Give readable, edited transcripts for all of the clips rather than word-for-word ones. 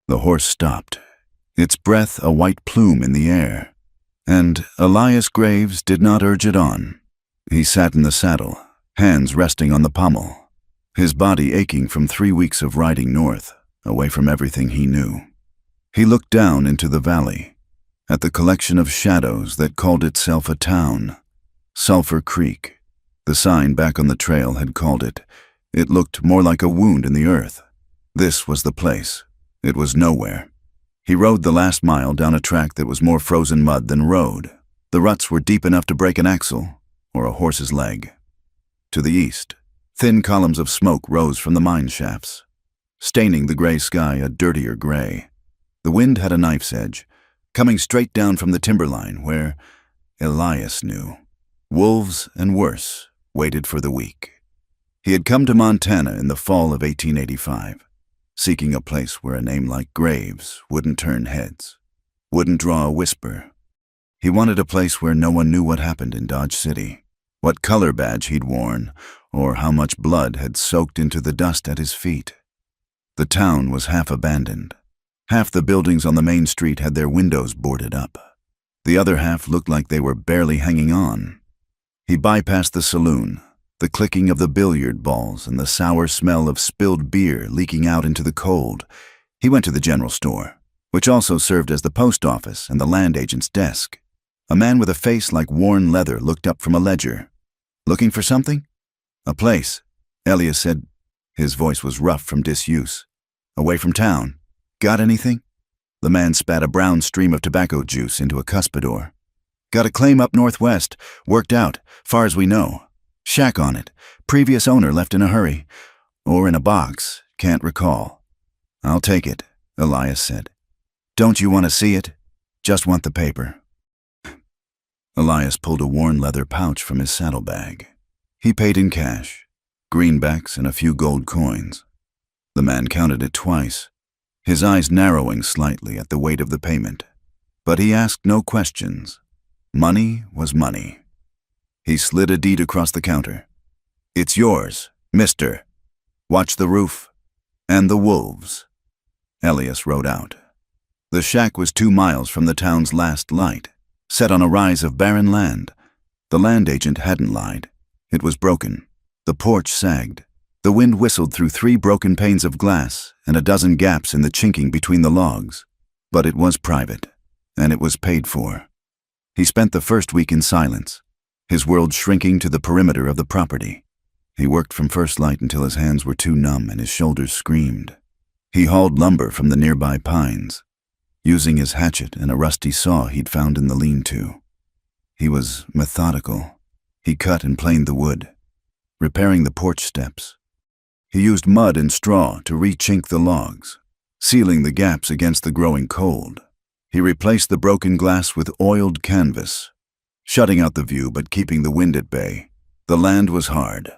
The horse stopped, its breath a white plume in the air, and Elias Graves did not urge it on. He sat in the saddle, hands resting on the pommel, his body aching from 3 weeks of riding north, away from everything he knew. He looked down into the valley, at the collection of shadows that called itself a town. Sulphur Creek, the sign back on the trail had called it. It looked more like a wound in the earth. This was the place. It was nowhere. He rode the last mile down a track that was more frozen mud than road. The ruts were deep enough to break an axle or a horse's leg. To the east, thin columns of smoke rose from the mine shafts, staining the gray sky a dirtier gray. The wind had a knife's edge, coming straight down from the timberline where, Elias knew, wolves and worse waited for the weak. He had come to Montana in the fall of 1885, seeking a place where a name like Graves wouldn't turn heads, wouldn't draw a whisper. He wanted a place where no one knew what happened in Dodge City, what color badge he'd worn, or how much blood had soaked into the dust at his feet. The town was half abandoned. Half the buildings on the main street had their windows boarded up. The other half looked like they were barely hanging on. He bypassed the saloon, the clicking of the billiard balls and the sour smell of spilled beer leaking out into the cold. He went to the general store, which also served as the post office and the land agent's desk. A man with a face like worn leather looked up from a ledger. "Looking for something?" "A place," Elias said. His voice was rough from disuse. "Away from town. Got anything?" The man spat a brown stream of tobacco juice into a cuspidor. "Got a claim up northwest, worked out, far as we know. Shack on it, previous owner left in a hurry. Or in a box, can't recall." "I'll take it," Elias said. "Don't you want to see it? Just want the paper." Elias pulled a worn leather pouch from his saddlebag. He paid in cash, greenbacks and a few gold coins. The man counted it twice, his eyes narrowing slightly at the weight of the payment. But he asked no questions. Money was money. He slid a deed across the counter. "It's yours, mister. Watch the roof. And the wolves." Elias rode out. The shack was 2 miles from the town's last light, set on a rise of barren land. The land agent hadn't lied. It was broken. The porch sagged. The wind whistled through 3 broken panes of glass and a dozen gaps in the chinking between the logs. But it was private, and it was paid for. He spent the first week in silence, his world shrinking to the perimeter of the property. He worked from first light until his hands were too numb and his shoulders screamed. He hauled lumber from the nearby pines, using his hatchet and a rusty saw he'd found in the lean-to. He was methodical. He cut and planed the wood, repairing the porch steps. He used mud and straw to re-chink the logs, sealing the gaps against the growing cold. He replaced the broken glass with oiled canvas, shutting out the view but keeping the wind at bay. The land was hard.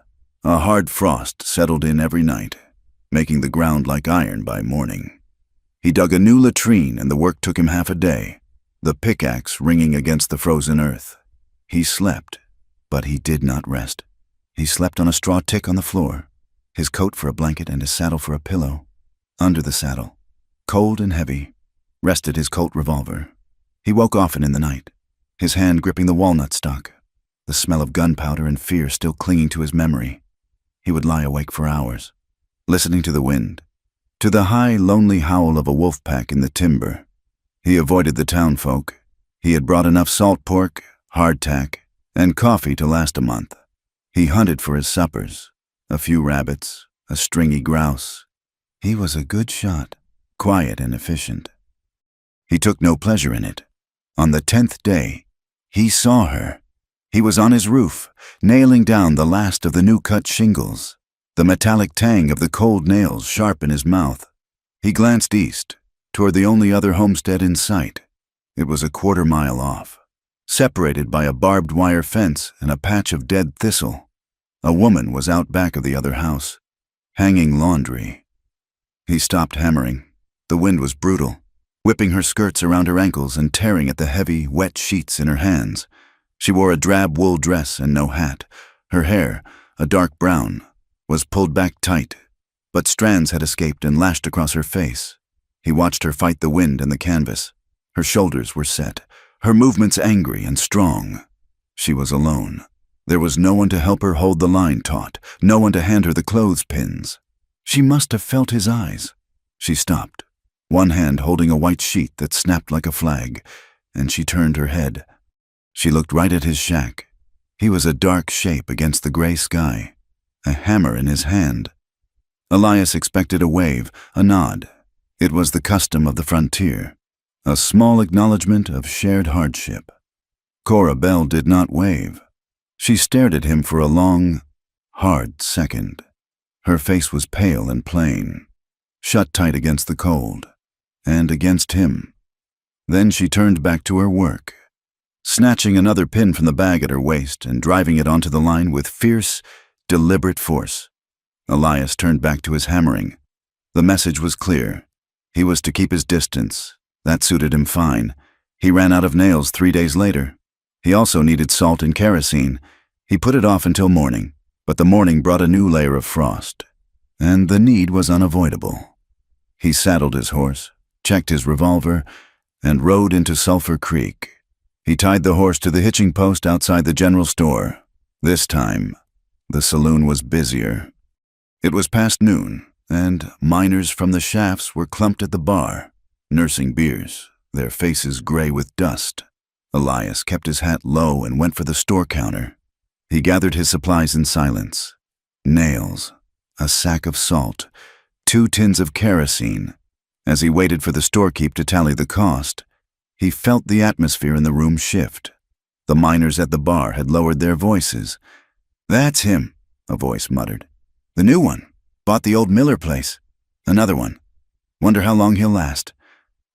A hard frost settled in every night, making the ground like iron by morning. He dug a new latrine and the work took him half a day, the pickaxe ringing against the frozen earth. He slept, but he did not rest. He slept on a straw tick on the floor, his coat for a blanket and his saddle for a pillow. Under the saddle, cold and heavy, rested his Colt revolver. He woke often in the night, his hand gripping the walnut stock, the smell of gunpowder and fear still clinging to his memory. He would lie awake for hours, listening to the wind, to the high, lonely howl of a wolf pack in the timber. He avoided the townfolk. He had brought enough salt pork, hardtack, and coffee to last a month. He hunted for his suppers, a few rabbits, a stringy grouse. He was a good shot, quiet and efficient. He took no pleasure in it. On the 10th day, he saw her. He was on his roof, nailing down the last of the new-cut shingles, the metallic tang of the cold nails sharp in his mouth. He glanced east, toward the only other homestead in sight. It was a quarter-mile off, separated by a barbed wire fence and a patch of dead thistle. A woman was out back of the other house, hanging laundry. He stopped hammering. The wind was brutal, whipping her skirts around her ankles and tearing at the heavy, wet sheets in her hands. She wore a drab wool dress and no hat. Her hair, a dark brown, was pulled back tight, but strands had escaped and lashed across her face. He watched her fight the wind and the canvas. Her shoulders were set, her movements angry and strong. She was alone. There was no one to help her hold the line taut, no one to hand her the clothespins. She must have felt his eyes. She stopped, one hand holding a white sheet that snapped like a flag, and she turned her head. She looked right at his shack. He was a dark shape against the gray sky, a hammer in his hand. Elias expected a wave, a nod. It was the custom of the frontier, a small acknowledgement of shared hardship. Cora Bell did not wave. She stared at him for a long, hard second. Her face was pale and plain, shut tight against the cold, and against him. Then she turned back to her work, snatching another pin from the bag at her waist and driving it onto the line with fierce, deliberate force. Elias turned back to his hammering. The message was clear. He was to keep his distance. That suited him fine. He ran out of nails 3 days later. He also needed salt and kerosene. He put it off until morning, but the morning brought a new layer of frost, and the need was unavoidable. He saddled his horse, checked his revolver, and rode into Sulphur Creek. He tied the horse to the hitching post outside the general store. This time, the saloon was busier. It was past noon, and miners from the shafts were clumped at the bar, nursing beers, their faces gray with dust. Elias kept his hat low and went for the store counter. He gathered his supplies in silence. Nails, a sack of salt, 2 tins of kerosene. As he waited for the storekeep to tally the cost, he felt the atmosphere in the room shift. The miners at the bar had lowered their voices. "That's him," a voice muttered. "The new one. Bought the old Miller place. Another one. Wonder how long he'll last."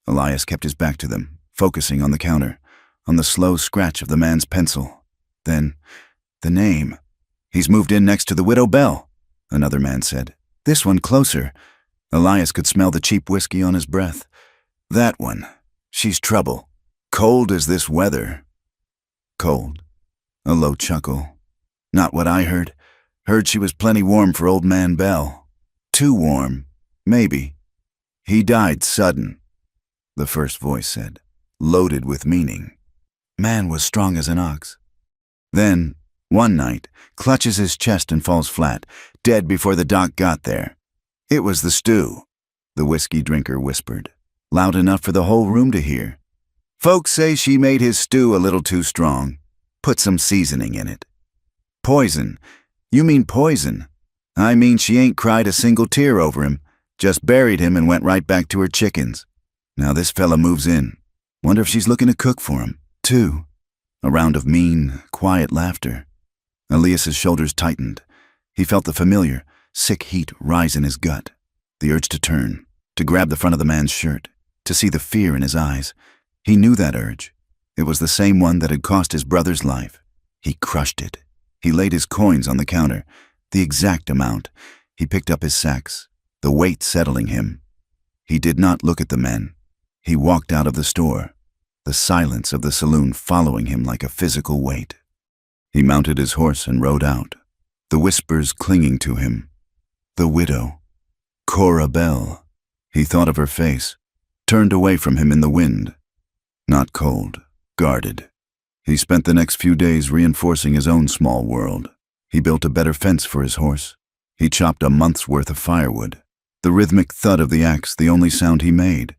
Elias kept his back to them, focusing on the counter, on the slow scratch of the man's pencil. Then, the name. "He's moved in next to the Widow Bell," another man said. "This one closer." Elias could smell the cheap whiskey on his breath. "That one. She's trouble. Cold as this weather." "Cold?" A low chuckle. "Not what I heard. Heard she was plenty warm for old man Bell. Too warm. Maybe. He died sudden," the first voice said, loaded with meaning. Man was strong as an ox. Then, one night, clutches his chest and falls flat, dead before the doc got there. "It was the stew," the whiskey drinker whispered, loud enough for the whole room to hear. "Folks say she made his stew a little too strong. Put some seasoning in it." "Poison? You mean poison?" "I mean she ain't cried a single tear over him, just buried him and went right back to her chickens. Now this fella moves in. Wonder if she's looking to cook for him, too." A round of mean, quiet laughter. Elias's shoulders tightened. He felt the familiar, sick heat rise in his gut. The urge to turn, to grab the front of the man's shirt, to see the fear in his eyes. He knew that urge. It was the same one that had cost his brother's life. He crushed it. He laid his coins on the counter, the exact amount. He picked up his sacks, the weight settling him. He did not look at the men. He walked out of the store, the silence of the saloon following him like a physical weight. He mounted his horse and rode out, the whispers clinging to him. The widow. Cora Bell. He thought of her face, turned away from him in the wind. Not cold, guarded. He spent the next few days reinforcing his own small world. He built a better fence for his horse. He chopped a month's worth of firewood. The rhythmic thud of the axe the only sound he made.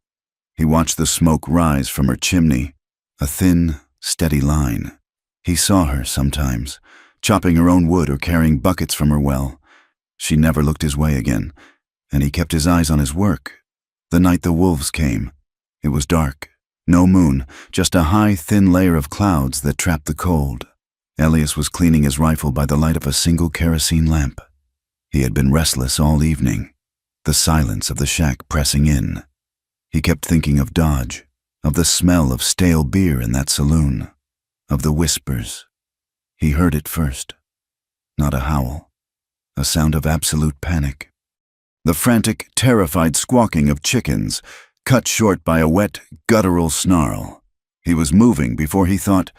He watched the smoke rise from her chimney, a thin, steady line. He saw her sometimes, chopping her own wood or carrying buckets from her well. She never looked his way again, and he kept his eyes on his work. The night the wolves came, it was dark. No moon, just a high, thin layer of clouds that trapped the cold. Elias was cleaning his rifle by the light of a single kerosene lamp. He had been restless all evening, the silence of the shack pressing in. He kept thinking of Dodge, of the smell of stale beer in that saloon, of the whispers. He heard it first. Not a howl, a sound of absolute panic. The frantic, terrified squawking of chickens, cut short by a wet, guttural snarl. He was moving before he thought.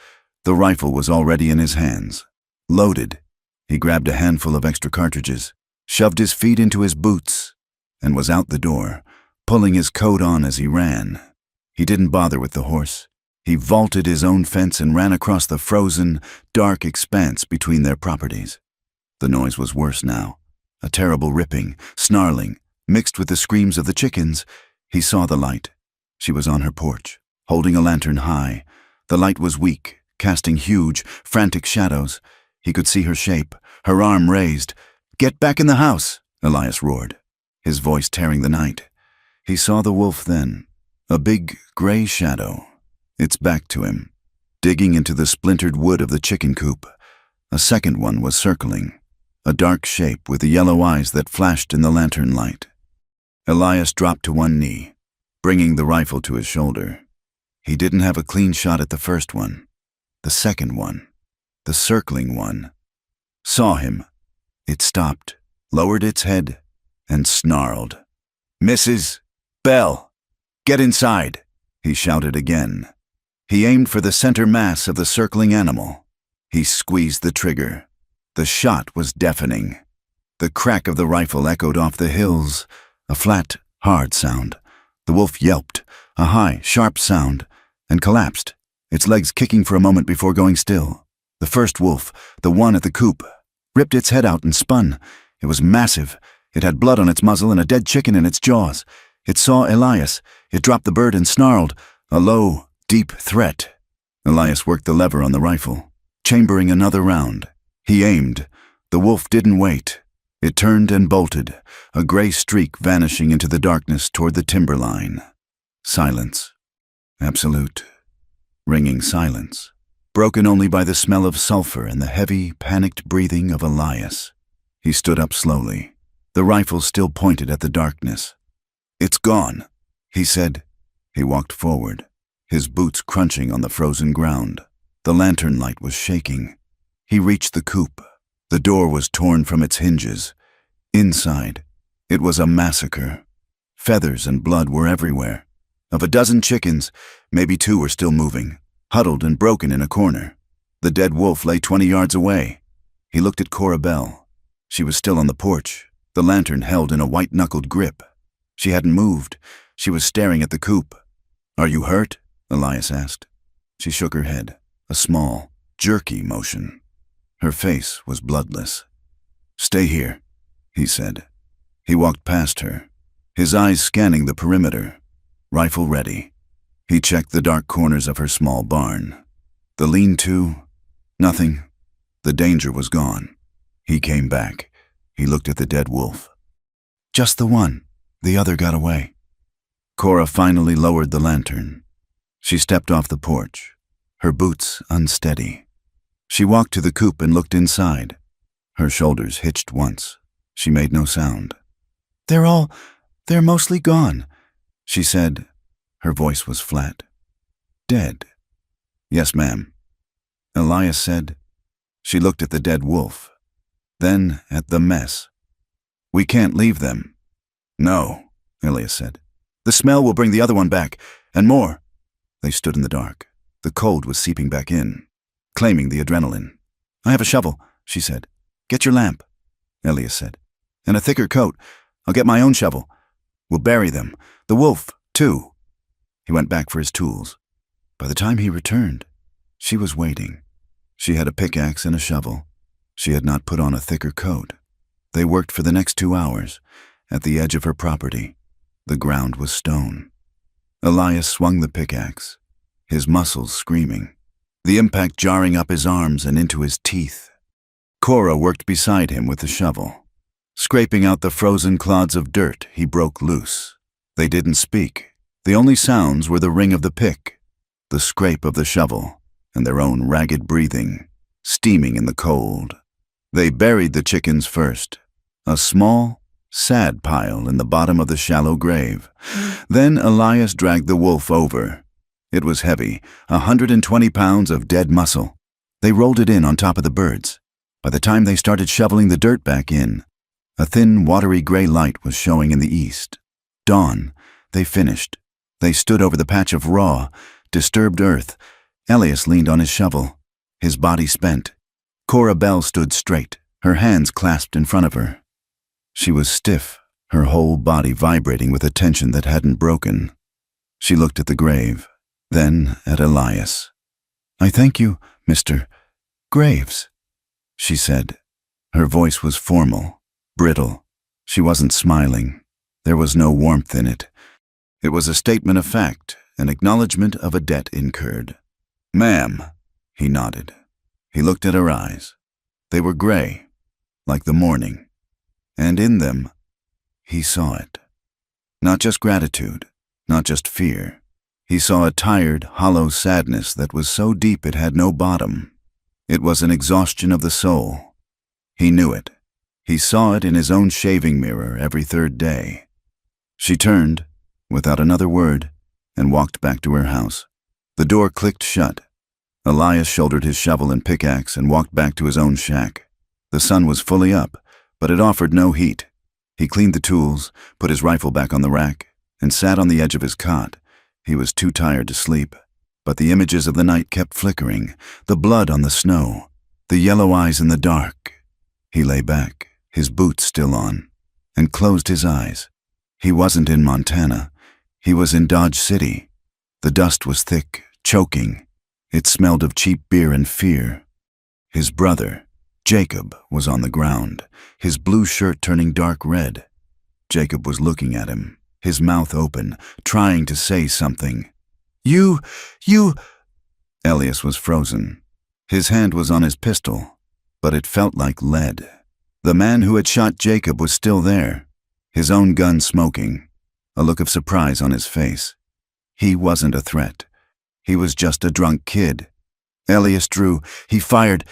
The rifle was already in his hands, loaded. He grabbed a handful of extra cartridges, shoved his feet into his boots, and was out the door, pulling his coat on as he ran. He didn't bother with the horse. He vaulted his own fence and ran across the frozen, dark expanse between their properties. The noise was worse now. A terrible ripping, snarling, mixed with the screams of the chickens. He saw the light. She was on her porch, holding a lantern high. The light was weak, casting huge, frantic shadows. He could see her shape, her arm raised. "Get back in the house," Elias roared, his voice tearing the night. He saw the wolf then, a big, gray shadow, its back to him, digging into the splintered wood of the chicken coop. A second one was circling, a dark shape with the yellow eyes that flashed in the lantern light. Elias dropped to one knee, bringing the rifle to his shoulder. He didn't have a clean shot at the first one. The second one, the circling one, saw him. It stopped, lowered its head, and snarled. "Mrs. Bell, get inside," he shouted again. He aimed for the center mass of the circling animal. He squeezed the trigger. The shot was deafening. The crack of the rifle echoed off the hills, a flat, hard sound. The wolf yelped, a high, sharp sound, and collapsed, its legs kicking for a moment before going still. The first wolf, the one at the coop, ripped its head out and spun. It was massive. It had blood on its muzzle and a dead chicken in its jaws. It saw Elias. It dropped the bird and snarled, a low, deep threat. Elias worked the lever on the rifle, chambering another round. He aimed. The wolf didn't wait. It turned and bolted, a gray streak vanishing into the darkness toward the timberline. Silence. Absolute. Ringing silence, broken only by the smell of sulfur and the heavy, panicked breathing of Elias. He stood up slowly, the rifle still pointed at the darkness. "It's gone," he said. He walked forward, his boots crunching on the frozen ground. The lantern light was shaking. He reached the coop. The door was torn from its hinges. Inside, it was a massacre. Feathers and blood were everywhere. Of a dozen chickens, maybe 2 were still moving, huddled and broken in a corner. The dead wolf lay 20 yards away. He looked at Cora Bell. She was still on the porch, the lantern held in a white-knuckled grip. She hadn't moved. She was staring at the coop. "Are you hurt?" Elias asked. She shook her head, a small, jerky motion. Her face was bloodless. "Stay here," he said. He walked past her, his eyes scanning the perimeter, rifle ready. He checked the dark corners of her small barn. The lean-to, nothing. The danger was gone. He came back. He looked at the dead wolf. "Just the one. The other got away." Cora finally lowered the lantern. She stepped off the porch, her boots unsteady. She walked to the coop and looked inside. Her shoulders hitched once. She made no sound. They're mostly gone," she said. Her voice was flat. "Dead?" "Yes, ma'am," Elias said. She looked at the dead wolf, then at the mess. "We can't leave them." "No," Elias said. "The smell will bring the other one back, and more." They stood in the dark. The cold was seeping back in, claiming the adrenaline. "I have a shovel," she said. "Get your lamp," Elias said. "And a thicker coat. I'll get my own shovel. We'll bury them. The wolf, too." He went back for his tools. By the time he returned, she was waiting. She had a pickaxe and a shovel. She had not put on a thicker coat. They worked for the next 2 hours, at the edge of her property. The ground was stone. Elias swung the pickaxe, his muscles screaming, the impact jarring up his arms and into his teeth. Cora worked beside him with the shovel. Scraping out the frozen clods of dirt, he broke loose. They didn't speak. The only sounds were the ring of the pick, the scrape of the shovel, and their own ragged breathing, steaming in the cold. They buried the chickens first, a small, sad pile in the bottom of the shallow grave. Then Elias dragged the wolf over. It was heavy, 120 pounds of dead muscle. They rolled it in on top of the birds. By the time they started shoveling the dirt back in, a thin, watery gray light was showing in the east. Dawn. They finished. They stood over the patch of raw, disturbed earth. Elias leaned on his shovel, his body spent. Cora Bell stood straight, her hands clasped in front of her. She was stiff, her whole body vibrating with a tension that hadn't broken. She looked at the grave, then at Elias. "I thank you, Mr. Graves," she said. Her voice was formal, brittle. She wasn't smiling. There was no warmth in it. It was a statement of fact, an acknowledgement of a debt incurred. "Ma'am," he nodded. He looked at her eyes. They were gray, like the morning. And in them, he saw it. Not just gratitude, not just fear. He saw a tired, hollow sadness that was so deep it had no bottom. It was an exhaustion of the soul. He knew it. He saw it in his own shaving mirror every third day. She turned, without another word, and walked back to her house. The door clicked shut. Elias shouldered his shovel and pickaxe and walked back to his own shack. The sun was fully up, but it offered no heat. He cleaned the tools, put his rifle back on the rack, and sat on the edge of his cot. He was too tired to sleep, but the images of the night kept flickering, the blood on the snow, the yellow eyes in the dark. He lay back, his boots still on, and closed his eyes. He wasn't in Montana. He was in Dodge City. The dust was thick, choking. It smelled of cheap beer and fear. His brother, Jacob, was on the ground, his blue shirt turning dark red. Jacob was looking at him, his mouth open, trying to say something. You... Elias was frozen. His hand was on his pistol, but it felt like lead. The man who had shot Jacob was still there, his own gun smoking, a look of surprise on his face. He wasn't a threat. He was just a drunk kid. Elias drew. He fired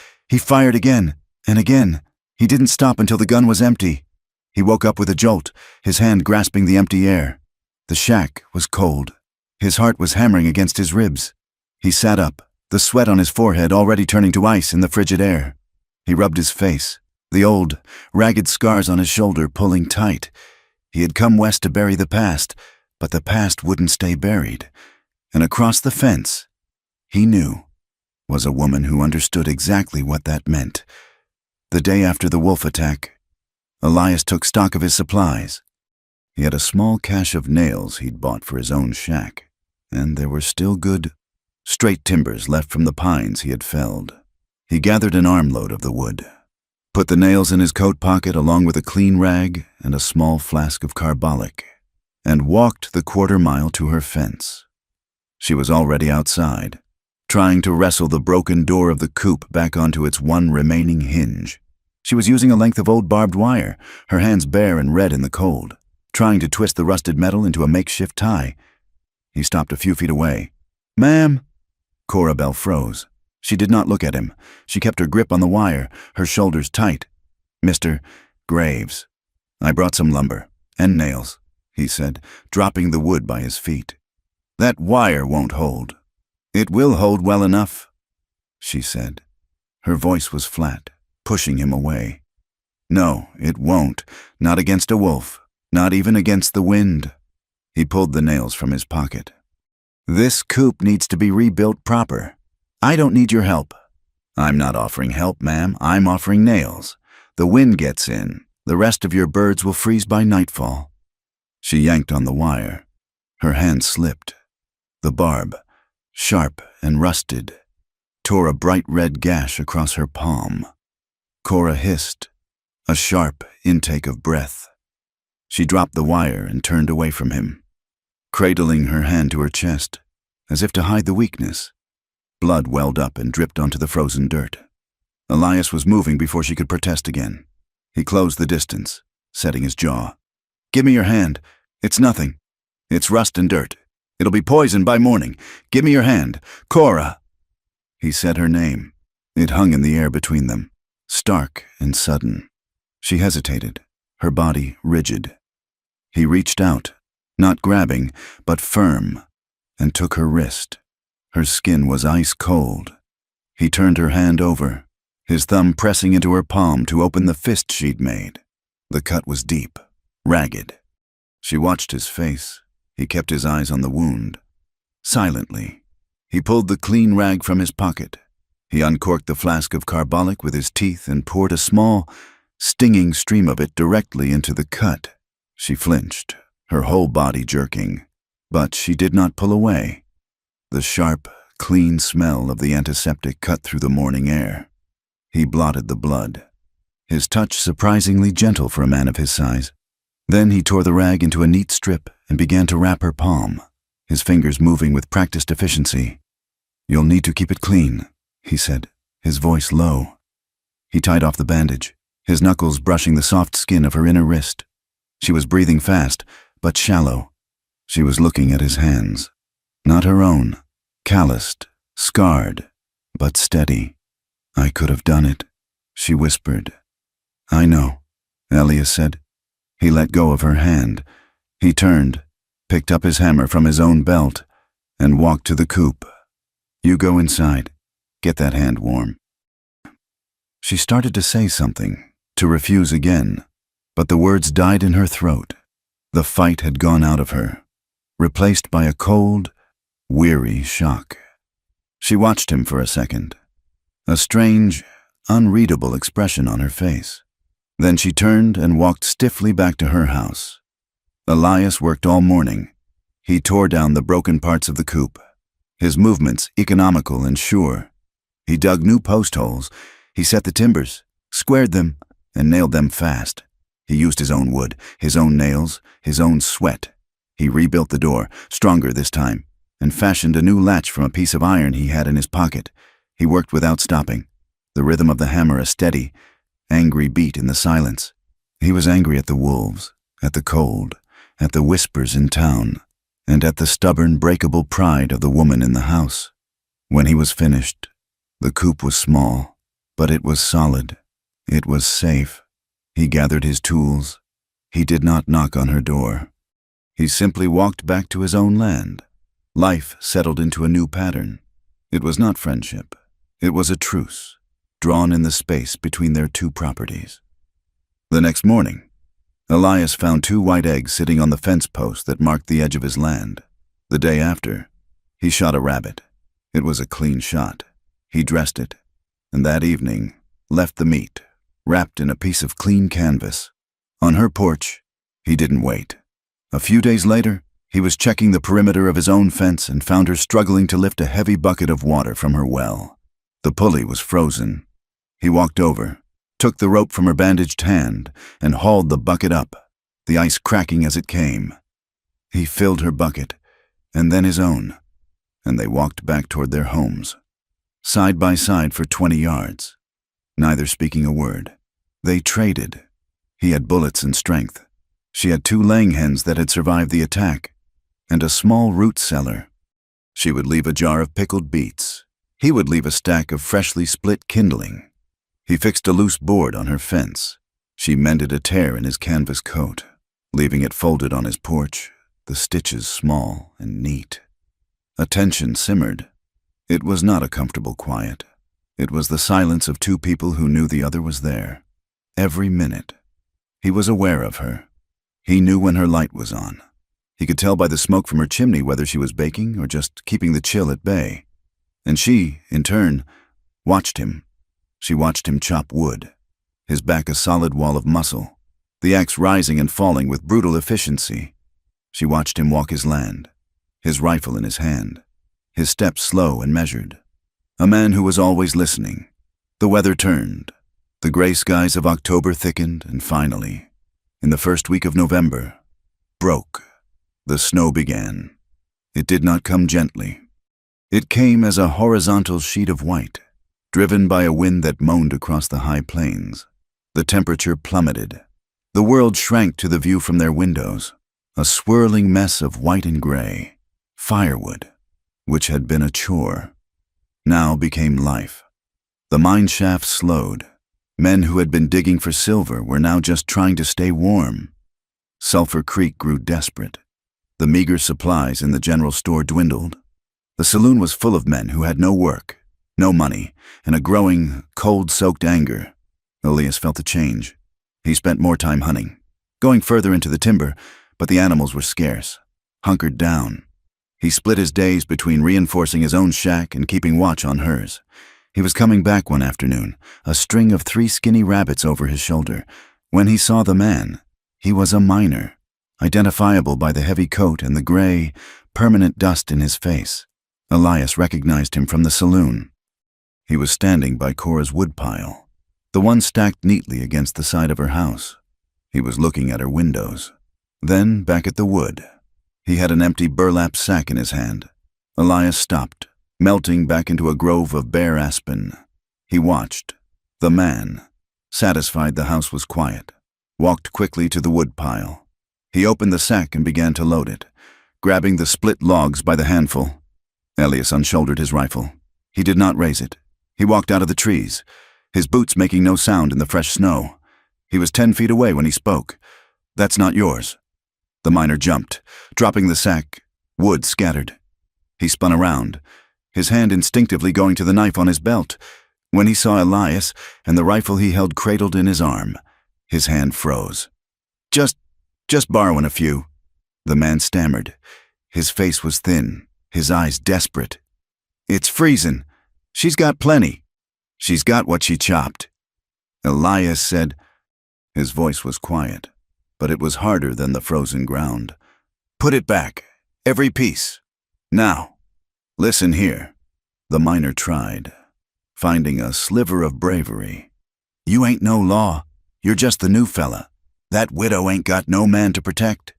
again, and again. He didn't stop until the gun was empty. He woke up with a jolt, his hand grasping the empty air. The shack was cold. His heart was hammering against his ribs. He sat up, the sweat on his forehead already turning to ice in the frigid air. He rubbed his face, the old, ragged scars on his shoulder pulling tight. He had come west to bury the past, but the past wouldn't stay buried. And across the fence, he knew, was a woman who understood exactly what that meant. The day after the wolf attack, Elias took stock of his supplies. He had a small cache of nails he'd bought for his own shack, and there were still good, straight timbers left from the pines he had felled. He gathered an armload of the wood, put the nails in his coat pocket along with a clean rag and a small flask of carbolic, and walked the quarter-mile to her fence. She was already outside, trying to wrestle the broken door of the coop back onto its one remaining hinge. She was using a length of old barbed wire, her hands bare and red in the cold, trying to twist the rusted metal into a makeshift tie. He stopped a few feet away. "Ma'am!" Cora Bell froze. She did not look at him. She kept her grip on the wire, her shoulders tight. "Mr. Graves, I brought some lumber and nails," he said, dropping the wood by his feet. "That wire won't hold." "It will hold well enough," she said. Her voice was flat, pushing him away. "No, it won't. Not against a wolf. Not even against the wind." He pulled the nails from his pocket. "This coop needs to be rebuilt proper. I don't need your help." "I'm not offering help, ma'am. I'm offering nails. The wind gets in. The rest of your birds will freeze by nightfall." She yanked on the wire. Her hand slipped. The barb, sharp and rusted, tore a bright red gash across her palm. Cora hissed, a sharp intake of breath. She dropped the wire and turned away from him, cradling her hand to her chest, as if to hide the weakness. Blood welled up and dripped onto the frozen dirt. Elias was moving before she could protest again. He closed the distance, setting his jaw. "Give me your hand. It's nothing. It's rust and dirt. It'll be poisoned by morning. Give me your hand. Cora!" He said her name. It hung in the air between them, stark and sudden. She hesitated, her body rigid. He reached out, not grabbing, but firm, and took her wrist. Her skin was ice cold. He turned her hand over, his thumb pressing into her palm to open the fist she'd made. The cut was deep, ragged. She watched his face. He kept his eyes on the wound. Silently, he pulled the clean rag from his pocket. He uncorked the flask of carbolic with his teeth and poured a small, stinging stream of it directly into the cut. She flinched, her whole body jerking, but she did not pull away. The sharp, clean smell of the antiseptic cut through the morning air. He blotted the blood, his touch surprisingly gentle for a man of his size. Then he tore the rag into a neat strip and began to wrap her palm, his fingers moving with practiced efficiency. "You'll need to keep it clean," he said, his voice low. He tied off the bandage, his knuckles brushing the soft skin of her inner wrist. She was breathing fast, but shallow. She was looking at his hands. Not her own, calloused, scarred, but steady. "I could have done it," she whispered. "I know," Elias said. He let go of her hand. He turned, picked up his hammer from his own belt, and walked to the coop. "You go inside. Get that hand warm." She started to say something, to refuse again, but the words died in her throat. The fight had gone out of her, replaced by a cold, weary shock. She watched him for a second, a strange, unreadable expression on her face. Then she turned and walked stiffly back to her house. Elias worked all morning. He tore down the broken parts of the coop, his movements economical and sure. He dug new post holes. He set the timbers, squared them, and nailed them fast. He used his own wood, his own nails, his own sweat. He rebuilt the door, stronger this time, and fashioned a new latch from a piece of iron he had in his pocket. He worked without stopping, the rhythm of the hammer a steady, angry beat in the silence. He was angry at the wolves, at the cold, at the whispers in town, and at the stubborn, breakable pride of the woman in the house. When he was finished, the coop was small, but it was solid. It was safe. He gathered his tools. He did not knock on her door. He simply walked back to his own land. Life settled into a new pattern. It was not friendship. It was a truce, drawn in the space between their two properties. The next morning, Elias found 2 white eggs sitting on the fence post that marked the edge of his land. The day after, he shot a rabbit. It was a clean shot. He dressed it, and that evening left the meat, wrapped in a piece of clean canvas. On her porch, he didn't wait. A few days later, he was checking the perimeter of his own fence and found her struggling to lift a heavy bucket of water from her well. The pulley was frozen. He walked over, took the rope from her bandaged hand, and hauled the bucket up, the ice cracking as it came. He filled her bucket, and then his own, and they walked back toward their homes, side by side for 20 yards, neither speaking a word. They traded. He had bullets and strength. She had 2 laying hens that had survived the attack, and a small root cellar. She would leave a jar of pickled beets. He would leave a stack of freshly split kindling. He fixed a loose board on her fence. She mended a tear in his canvas coat, leaving it folded on his porch, the stitches small and neat. A tension simmered. It was not a comfortable quiet. It was the silence of 2 people who knew the other was there. Every minute. He was aware of her. He knew when her light was on. He could tell by the smoke from her chimney whether she was baking or just keeping the chill at bay. And she, in turn, watched him. She watched him chop wood, his back a solid wall of muscle, the axe rising and falling with brutal efficiency. She watched him walk his land, his rifle in his hand, his steps slow and measured. A man who was always listening. The weather turned. The gray skies of October thickened, and finally, in the first week of November, broke. The snow began. It did not come gently. It came as a horizontal sheet of white, driven by a wind that moaned across the high plains. The temperature plummeted. The world shrank to the view from their windows, a swirling mess of white and gray. Firewood, which had been a chore, now became life. The mine shaft slowed. Men who had been digging for silver were now just trying to stay warm. Sulphur Creek grew desperate. The meager supplies in the general store dwindled. The saloon was full of men who had no work, no money, and a growing, cold-soaked anger. Elias felt the change. He spent more time hunting, going further into the timber, but the animals were scarce, hunkered down. He split his days between reinforcing his own shack and keeping watch on hers. He was coming back one afternoon, a string of 3 skinny rabbits over his shoulder. When he saw the man, he was a miner, identifiable by the heavy coat and the gray, permanent dust in his face. Elias recognized him from the saloon. He was standing by Cora's woodpile, the one stacked neatly against the side of her house. He was looking at her windows. Then back at the wood. He had an empty burlap sack in his hand. Elias stopped, melting back into a grove of bare aspen. He watched. The man, satisfied the house was quiet, walked quickly to the woodpile. He opened the sack and began to load it, grabbing the split logs by the handful. Elias unshouldered his rifle. He did not raise it. He walked out of the trees, his boots making no sound in the fresh snow. He was 10 feet away when he spoke. "That's not yours." The miner jumped, dropping the sack. Wood scattered. He spun around, his hand instinctively going to the knife on his belt. When he saw Elias and the rifle he held cradled in his arm, his hand froze. Just borrowing a few," the man stammered. His face was thin, his eyes desperate. "It's freezing. She's got plenty. She's got what she chopped." Elias said. His voice was quiet, but it was harder than the frozen ground. "Put it back, every piece. Now, listen here." The miner tried, finding a sliver of bravery. "You ain't no law. You're just the new fella. That widow ain't got no man to protect."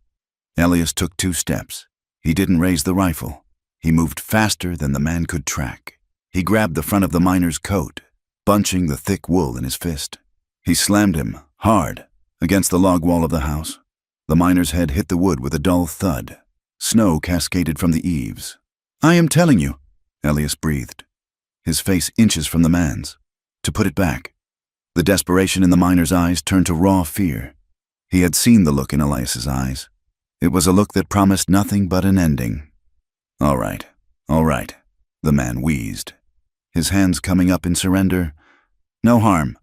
Elias took 2 steps. He didn't raise the rifle. He moved faster than the man could track. He grabbed the front of the miner's coat, bunching the thick wool in his fist. He slammed him, hard, against the log wall of the house. The miner's head hit the wood with a dull thud. Snow cascaded from the eaves. "I am telling you," Elias breathed, his face inches from the man's. "To put it back." The desperation in the miner's eyes turned to raw fear. He had seen the look in Elias's eyes. It was a look that promised nothing but an ending. All right, the man wheezed, his hands coming up in surrender. No harm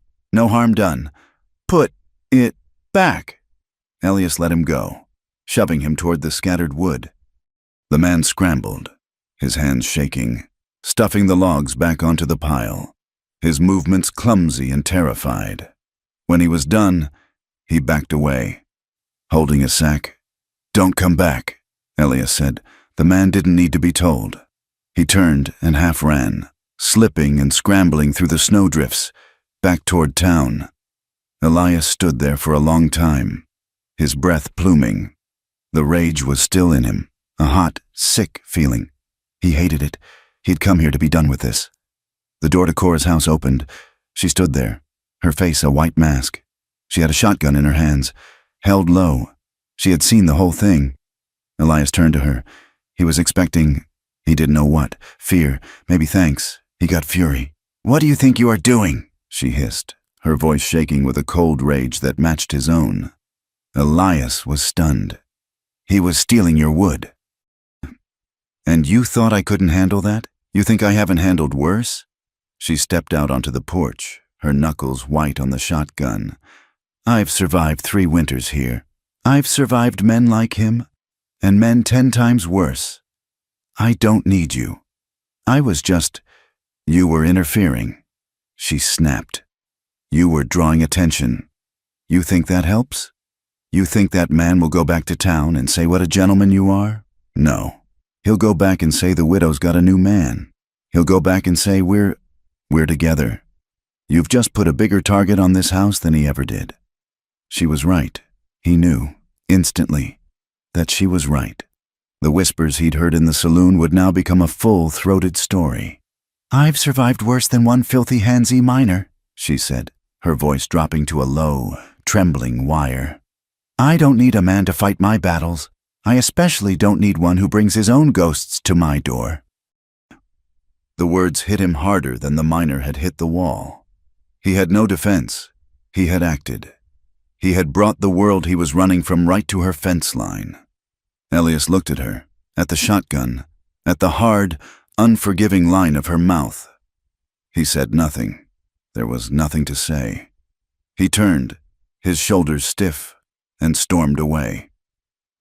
done. Put it back." Elias let him go, shoving him toward the scattered wood. The man scrambled, his hands shaking, stuffing the logs back onto the pile, his movements clumsy and terrified. When he was done, he backed away, holding a sack. "Don't come back," Elias said. The man didn't need to be told. He turned and half ran, slipping and scrambling through the snowdrifts, back toward town. Elias stood there for a long time, his breath pluming. The rage was still in him, a hot, sick feeling. He hated it. He'd come here to be done with this. The door to Cora's house opened. She stood there, her face a white mask. She had a shotgun in her hands, held low. She had seen the whole thing. Elias turned to her. He was expecting, he didn't know what, fear, maybe thanks. He got fury. "What do you think you are doing?" she hissed, her voice shaking with a cold rage that matched his own. Elias was stunned. "He was stealing your wood." "And you thought I couldn't handle that? You think I haven't handled worse?" She stepped out onto the porch, her knuckles white on the shotgun. "I've survived 3 winters here. I've survived men like him, and men 10 times worse. I don't need you. You were interfering." She snapped. "You were drawing attention. You think that helps? You think that man will go back to town and say what a gentleman you are? No. He'll go back and say the widow's got a new man. He'll go back and say we're together. You've just put a bigger target on this house than he ever did." She was right. He knew, instantly, that she was right. The whispers he'd heard in the saloon would now become a full-throated story. "I've survived worse than one filthy handsy miner," she said, her voice dropping to a low, trembling wire. "I don't need a man to fight my battles. I especially don't need one who brings his own ghosts to my door." The words hit him harder than the miner had hit the wall. He had no defense. He had acted. He had brought the world he was running from right to her fence line. Elias looked at her, at the shotgun, at the hard, unforgiving line of her mouth. He said nothing. There was nothing to say. He turned, his shoulders stiff, and stormed away.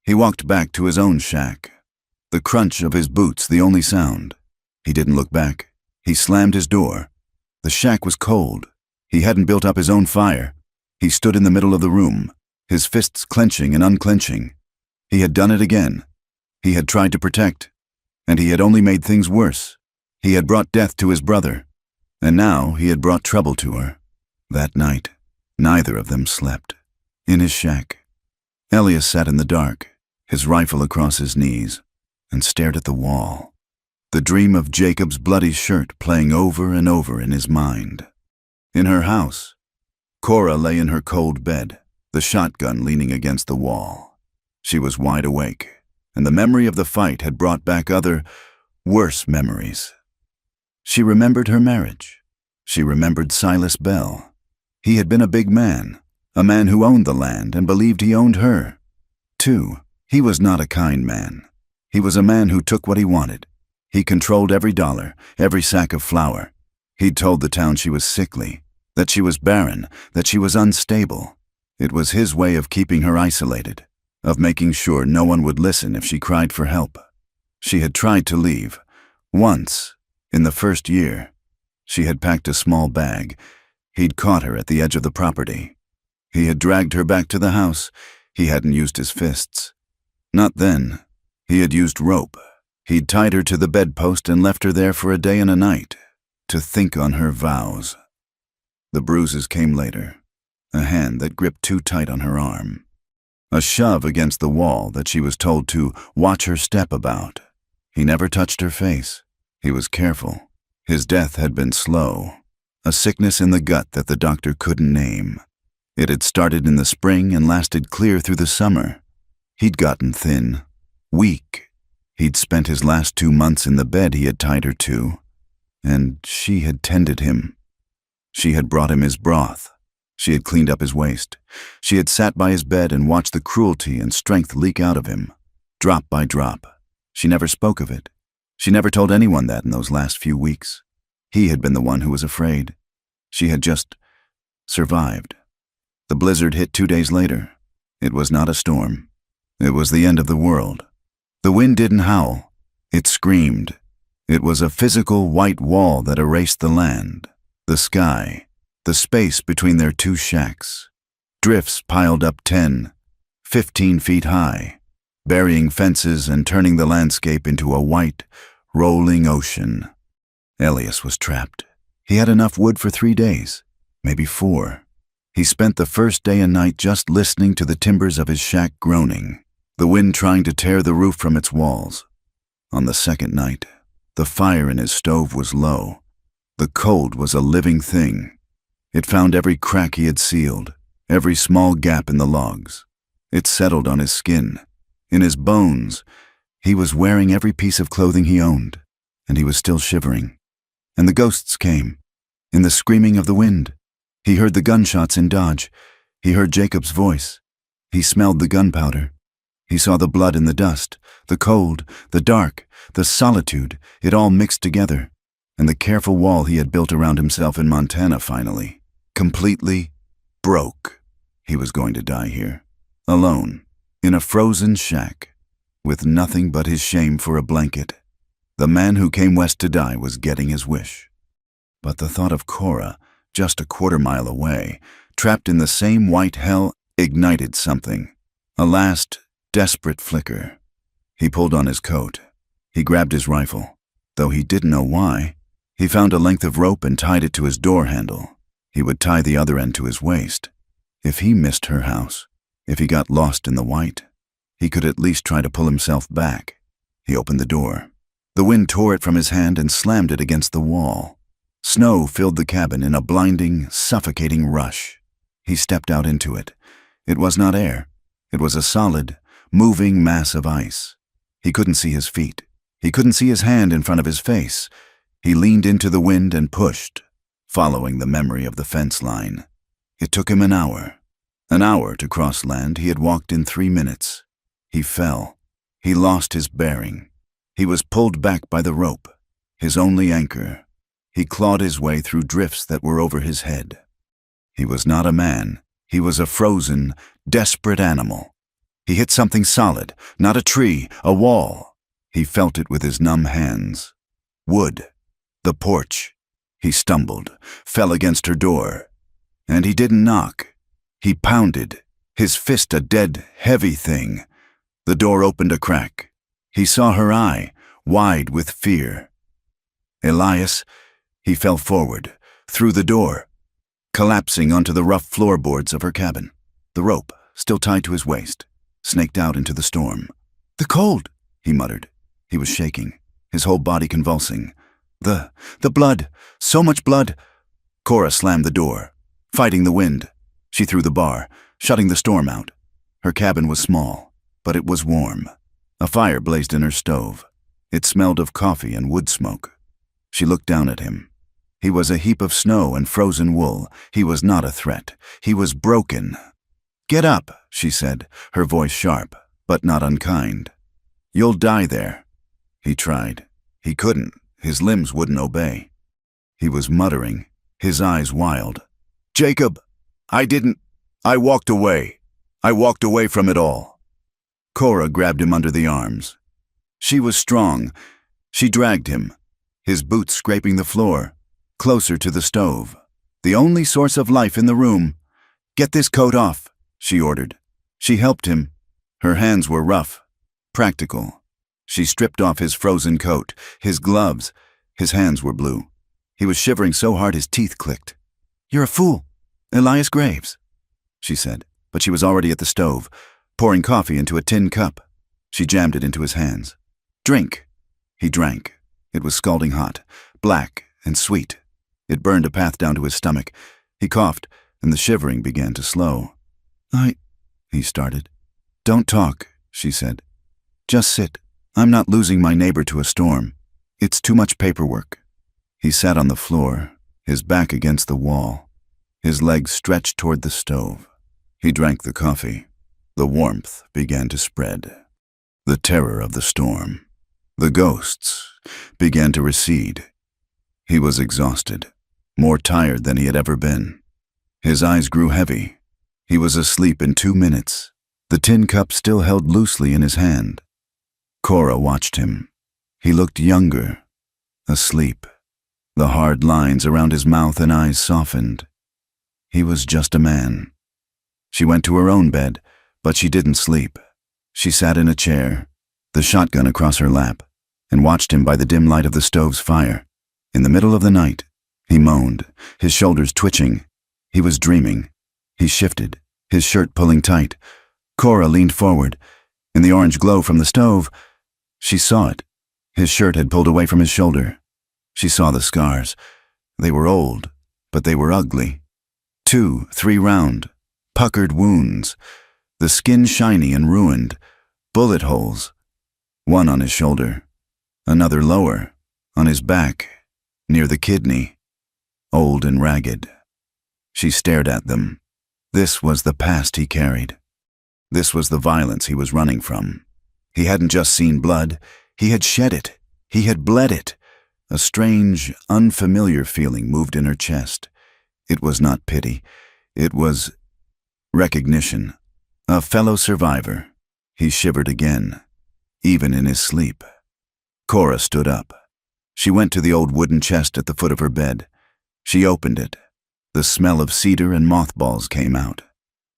He walked back to his own shack, the crunch of his boots the only sound. He didn't look back. He slammed his door. The shack was cold. He hadn't built up his own fire. He stood in the middle of the room, his fists clenching and unclenching. He had done it again. He had tried to protect, and he had only made things worse. He had brought death to his brother, and now he had brought trouble to her. That night, neither of them slept. In his shack, Elias sat in the dark, his rifle across his knees, and stared at the wall, the dream of Jacob's bloody shirt playing over and over in his mind. In her house, Cora lay in her cold bed, the shotgun leaning against the wall. She was wide awake, and the memory of the fight had brought back other, worse memories. She remembered her marriage. She remembered Silas Bell. He had been a big man, a man who owned the land and believed he owned her. Too, he was not a kind man. He was a man who took what he wanted. He controlled every dollar, every sack of flour. He'd told the town she was sickly, that she was barren, that she was unstable. It was his way of keeping her isolated, of making sure no one would listen if she cried for help. She had tried to leave. Once, in the first year, she had packed a small bag. He'd caught her at the edge of the property. He had dragged her back to the house. He hadn't used his fists. Not then. He had used rope. He'd tied her to the bedpost and left her there for a day and a night, to think on her vows. The bruises came later, a hand that gripped too tight on her arm, a shove against the wall that she was told to watch her step about. He never touched her face. He was careful. His death had been slow, a sickness in the gut that the doctor couldn't name. It had started in the spring and lasted clear through the summer. He'd gotten thin, weak. He'd spent his last 2 months in the bed he had tied her to, and she had tended him. She had brought him his broth. She had cleaned up his waste. She had sat by his bed and watched the cruelty and strength leak out of him, drop by drop. She never spoke of it. She never told anyone that in those last few weeks. He had been the one who was afraid. She had just survived. The blizzard hit 2 days later. It was not a storm. It was the end of the world. The wind didn't howl. It screamed. It was a physical white wall that erased the land, the sky, the space between their two shacks. Drifts piled up 10, 15 feet high, burying fences and turning the landscape into a white, rolling ocean. Elias was trapped. He had enough wood for 3 days, maybe 4. He spent the first day and night just listening to the timbers of his shack groaning, the wind trying to tear the roof from its walls. On the second night, the fire in his stove was low. The cold was a living thing. It found every crack he had sealed, every small gap in the logs. It settled on his skin, in his bones. He was wearing every piece of clothing he owned, and he was still shivering. And the ghosts came, in the screaming of the wind. He heard the gunshots in Dodge. He heard Jacob's voice. He smelled the gunpowder. He saw the blood in the dust, the cold, the dark, the solitude, it all mixed together. And the careful wall he had built around himself in Montana finally, completely broke. He was going to die here, alone, in a frozen shack, with nothing but his shame for a blanket. The man who came west to die was getting his wish. But the thought of Cora, just a quarter-mile away, trapped in the same white hell, ignited something. A last, desperate flicker. He pulled on his coat. He grabbed his rifle. Though he didn't know why, he found a length of rope and tied it to his door handle. He would tie the other end to his waist. If he missed her house, if he got lost in the white, he could at least try to pull himself back. He opened the door. The wind tore it from his hand and slammed it against the wall. Snow filled the cabin in a blinding, suffocating rush. He stepped out into it. It was not air. It was a solid, moving mass of ice. He couldn't see his feet. He couldn't see his hand in front of his face. He leaned into the wind and pushed, following the memory of the fence line. It took him an hour to cross land he had walked in 3 minutes. He fell. He lost his bearing. He was pulled back by the rope, his only anchor. He clawed his way through drifts that were over his head. He was not a man. He was a frozen, desperate animal. He hit something solid, not a tree, a wall. He felt it with his numb hands. Wood. The porch. He stumbled, fell against her door. And he didn't knock. He pounded, his fist a dead, heavy thing. The door opened a crack. He saw her eye, wide with fear. Elias, he fell forward, through the door, collapsing onto the rough floorboards of her cabin. The rope, still tied to his waist, snaked out into the storm. "The cold," he muttered. He was shaking, his whole body convulsing. The blood, so much blood. Cora slammed the door, fighting the wind. She threw the bar, shutting the storm out. Her cabin was small, but it was warm. A fire blazed in her stove. It smelled of coffee and wood smoke. She looked down at him. He was a heap of snow and frozen wool. He was not a threat. He was broken. "Get up," she said, her voice sharp, but not unkind. "You'll die there." He tried. He couldn't. His limbs wouldn't obey. He was muttering, his eyes wild. "Jacob, I walked away. I walked away from it all." Cora grabbed him under the arms. She was strong. She dragged him, his boots scraping the floor, closer to the stove, the only source of life in the room. "Get this coat off," she ordered. She helped him. Her hands were rough, practical. She stripped off his frozen coat, his gloves. His hands were blue. He was shivering so hard his teeth clicked. "You're a fool, Elias Graves," she said, but she was already at the stove, pouring coffee into a tin cup. She jammed it into his hands. "Drink." He drank. It was scalding hot, black and sweet. It burned a path down to his stomach. He coughed, and the shivering began to slow. He started. "Don't talk," she said. "Just sit. I'm not losing my neighbor to a storm. It's too much paperwork." He sat on the floor, his back against the wall, his legs stretched toward the stove. He drank the coffee. The warmth began to spread. The terror of the storm, the ghosts, began to recede. He was exhausted, more tired than he had ever been. His eyes grew heavy. He was asleep in 2 minutes, the tin cup still held loosely in his hand. Cora watched him. He looked younger, asleep. The hard lines around his mouth and eyes softened. He was just a man. She went to her own bed, but she didn't sleep. She sat in a chair, the shotgun across her lap, and watched him by the dim light of the stove's fire. In the middle of the night, he moaned, his shoulders twitching. He was dreaming. He shifted, his shirt pulling tight. Cora leaned forward. In the orange glow from the stove, she saw it. His shirt had pulled away from his shoulder. She saw the scars. They were old, but they were ugly. 2, 3 round, puckered wounds, the skin shiny and ruined, bullet holes. One on his shoulder, another lower, on his back, near the kidney, old and ragged. She stared at them. This was the past he carried. This was the violence he was running from. He hadn't just seen blood, he had shed it. He had bled it. A strange, unfamiliar feeling moved in her chest. It was not pity. It was recognition. A fellow survivor. He shivered again, even in his sleep. Cora stood up. She went to the old wooden chest at the foot of her bed. She opened it. The smell of cedar and mothballs came out.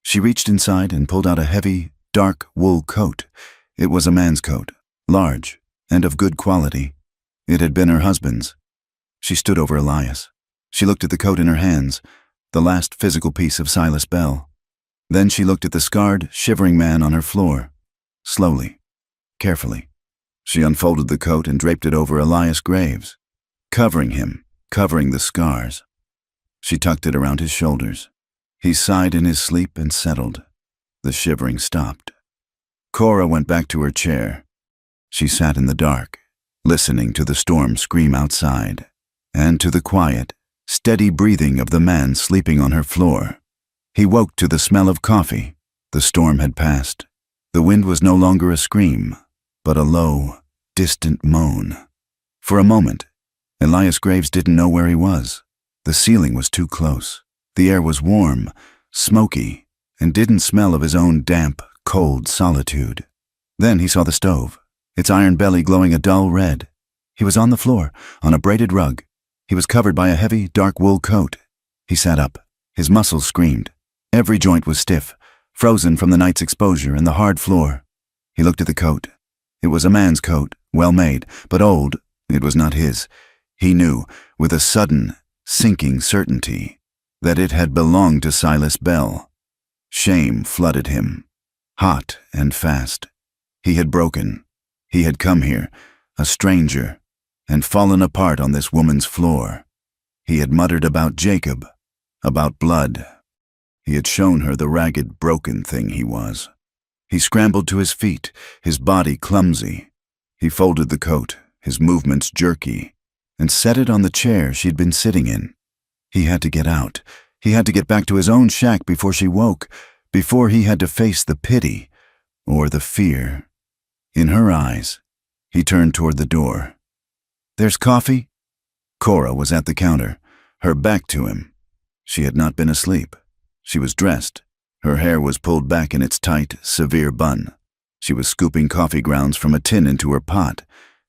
She reached inside and pulled out a heavy, dark wool coat. It was a man's coat, large, and of good quality. It had been her husband's. She stood over Elias. She looked at the coat in her hands, the last physical piece of Silas Bell. Then she looked at the scarred, shivering man on her floor. Slowly, carefully, she unfolded the coat and draped it over Elias Graves, covering him, covering the scars. She tucked it around his shoulders. He sighed in his sleep and settled. The shivering stopped. Cora went back to her chair. She sat in the dark, listening to the storm scream outside, and to the quiet, steady breathing of the man sleeping on her floor. He woke to the smell of coffee. The storm had passed. The wind was no longer a scream, but a low, distant moan. For a moment, Elias Graves didn't know where he was. The ceiling was too close. The air was warm, smoky, and didn't smell of his own damp, cold solitude. Then he saw the stove, its iron belly glowing a dull red. He was on the floor, on a braided rug. He was covered by a heavy, dark wool coat. He sat up. His muscles screamed. Every joint was stiff, frozen from the night's exposure and the hard floor. He looked at the coat. It was a man's coat, well made, but old. It was not his. He knew, with a sudden, sinking certainty, that it had belonged to Silas Bell. Shame flooded him, hot and fast. He had broken. He had come here, a stranger, and fallen apart on this woman's floor. He had muttered about Jacob, about blood. He had shown her the ragged, broken thing he was. He scrambled to his feet, his body clumsy. He folded the coat, his movements jerky, and set it on the chair she'd been sitting in. He had to get out. He had to get back to his own shack before she woke, before he had to face the pity or the fear. In her eyes, he turned toward the door. "There's coffee?" Cora was at the counter, her back to him. She had not been asleep. She was dressed. Her hair was pulled back in its tight, severe bun. She was scooping coffee grounds from a tin into her pot.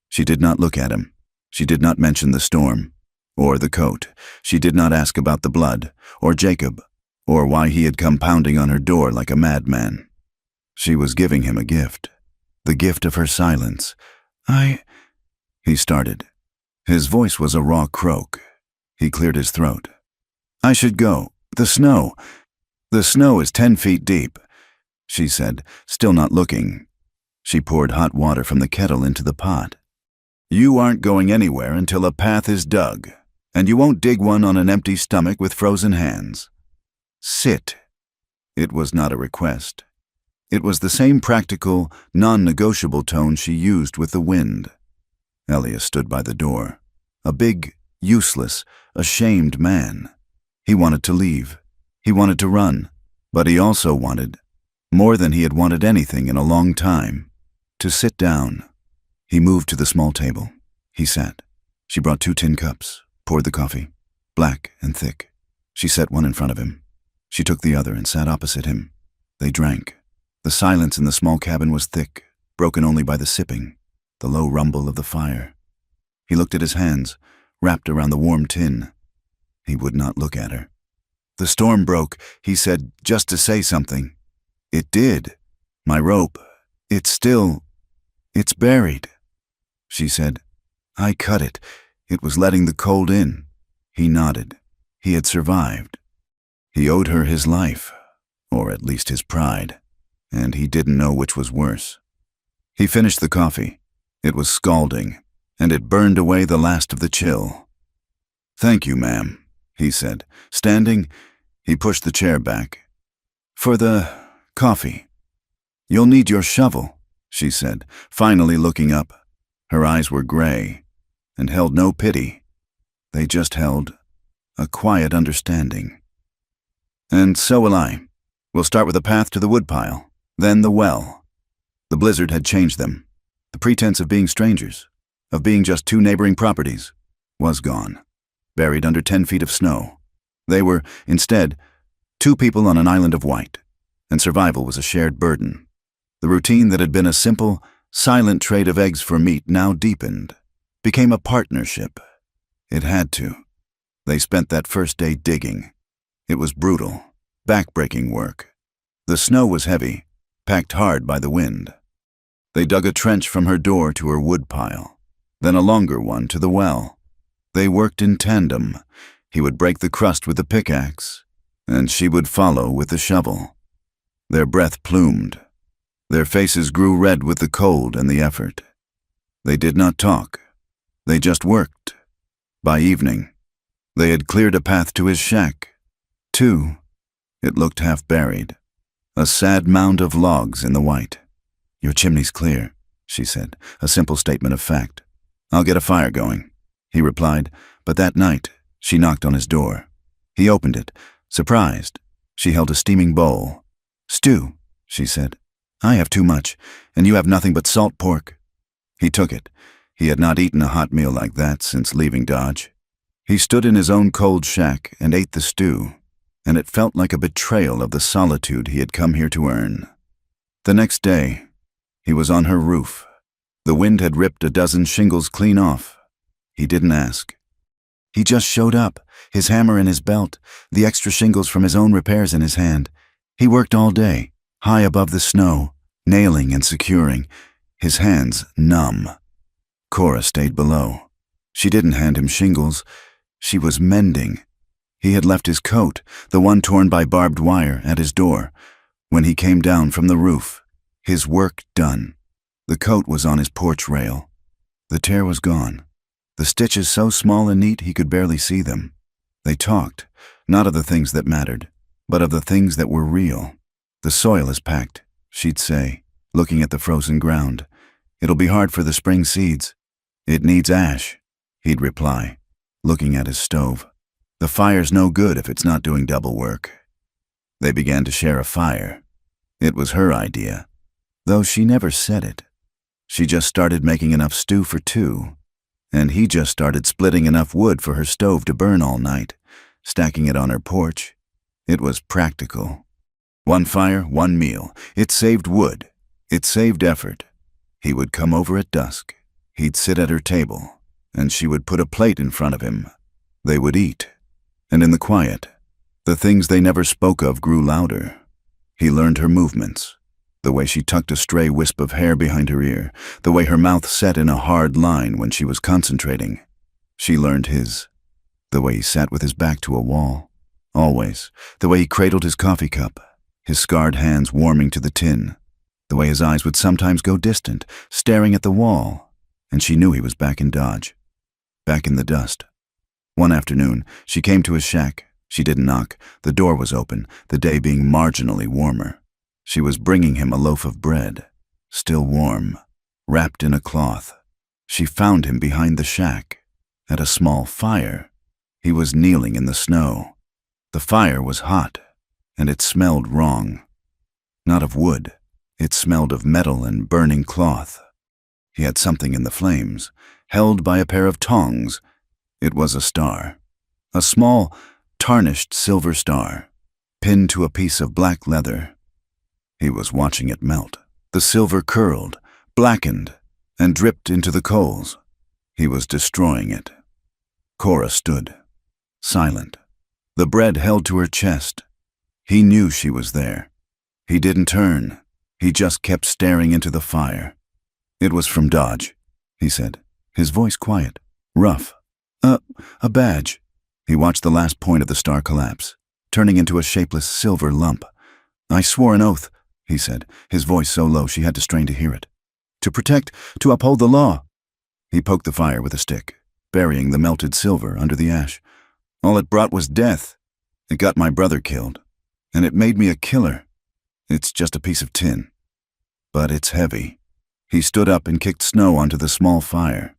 She did not look at him. She did not mention the storm, or the coat. She did not ask about the blood, or Jacob, or why he had come pounding on her door like a madman. She was giving him a gift, the gift of her silence. He started. His voice was a raw croak. He cleared his throat. "I should go. The snow is 10 feet deep," she said, still not looking. She poured hot water from the kettle into the pot. "You aren't going anywhere until a path is dug, and you won't dig one on an empty stomach with frozen hands. Sit." It was not a request. It was the same practical, non-negotiable tone she used with the wind. Elias stood by the door, a big, useless, ashamed man. He wanted to leave. He wanted to run, but he also wanted, more than he had wanted anything in a long time, to sit down. He moved to the small table. He sat. She brought 2 tin cups, poured the coffee, black and thick. She set one in front of him. She took the other and sat opposite him. They drank. The silence in the small cabin was thick, broken only by the sipping, the low rumble of the fire. He looked at his hands, wrapped around the warm tin. He would not look at her. "The storm broke," he said, just to say something. "It did. My rope. It's buried." She said, "I cut it. It was letting the cold in." He nodded. He had survived. He owed her his life, or at least his pride, and he didn't know which was worse. He finished the coffee. It was scalding, and it burned away the last of the chill. "Thank you, ma'am," he said. Standing, he pushed the chair back. "For the coffee." "You'll need your shovel," she said, finally looking up. Her eyes were gray and held no pity. They just held a quiet understanding. "And so will I. We'll start with a path to the woodpile, then the well." The blizzard had changed them. The pretense of being strangers, of being just 2 neighboring properties, was gone, buried under 10 feet of snow. They were, instead, 2 people on an island of white, and survival was a shared burden. The routine that had been a simple, silent trade of eggs for meat now deepened, became a partnership. It had to. They spent that first day digging. It was brutal, back-breaking work. The snow was heavy, packed hard by the wind. They dug a trench from her door to her woodpile, then a longer one to the well. They worked in tandem. He would break the crust with the pickaxe, and she would follow with the shovel. Their breath plumed. Their faces grew red with the cold and the effort. They did not talk. They just worked. By evening, they had cleared a path to his shack. 2. It looked half buried. A sad mound of logs in the white. "Your chimney's clear," she said, a simple statement of fact. "I'll get a fire going," he replied, but that night she knocked on his door. He opened it, surprised. She held a steaming bowl. "Stew," she said. "I have too much, and you have nothing but salt pork." He took it. He had not eaten a hot meal like that since leaving Dodge. He stood in his own cold shack and ate the stew, and it felt like a betrayal of the solitude he had come here to earn. The next day, he was on her roof. The wind had ripped a dozen shingles clean off. He didn't ask. He just showed up, his hammer in his belt, the extra shingles from his own repairs in his hand. He worked all day, high above the snow, nailing and securing, his hands numb. Cora stayed below. She didn't hand him shingles. She was mending. He had left his coat, the one torn by barbed wire, at his door. When he came down from the roof, his work done. The coat was on his porch rail. The tear was gone. The stitches so small and neat he could barely see them. They talked, not of the things that mattered, but of the things that were real. The soil is packed, she'd say, looking at the frozen ground. It'll be hard for the spring seeds. It needs ash, he'd reply, looking at his stove. The fire's no good if it's not doing double work. They began to share a fire. It was her idea, though she never said it. She just started making enough stew for two, and he just started splitting enough wood for her stove to burn all night, stacking it on her porch. It was practical. One fire, one meal. It saved wood. It saved effort. He would come over at dusk. He'd sit at her table, and she would put a plate in front of him. They would eat. And in the quiet, the things they never spoke of grew louder. He learned her movements, the way she tucked a stray wisp of hair behind her ear, the way her mouth set in a hard line when she was concentrating. She learned his, the way he sat with his back to a wall, always, the way he cradled his coffee cup, his scarred hands warming to the tin, the way his eyes would sometimes go distant, staring at the wall, and she knew he was back in Dodge, back in the dust. One afternoon, she came to his shack. She didn't knock. The door was open, the day being marginally warmer. She was bringing him a loaf of bread, still warm, wrapped in a cloth. She found him behind the shack, at a small fire. He was kneeling in the snow. The fire was hot, and it smelled wrong. Not of wood. It smelled of metal and burning cloth. He had something in the flames, held by a pair of tongs. It was a star, a small, tarnished silver star, pinned to a piece of black leather. He was watching it melt. The silver curled, blackened, and dripped into the coals. He was destroying it. Cora stood, silent, the bread held to her chest. He knew she was there. He didn't turn. He just kept staring into the fire. It was from Dodge, he said, his voice quiet, rough. A badge. He watched the last point of the star collapse, turning into a shapeless silver lump. I swore an oath, he said, his voice so low she had to strain to hear it. To protect, to uphold the law. He poked the fire with a stick, burying the melted silver under the ash. All it brought was death. It got my brother killed, and it made me a killer. It's just a piece of tin. But it's heavy. He stood up and kicked snow onto the small fire,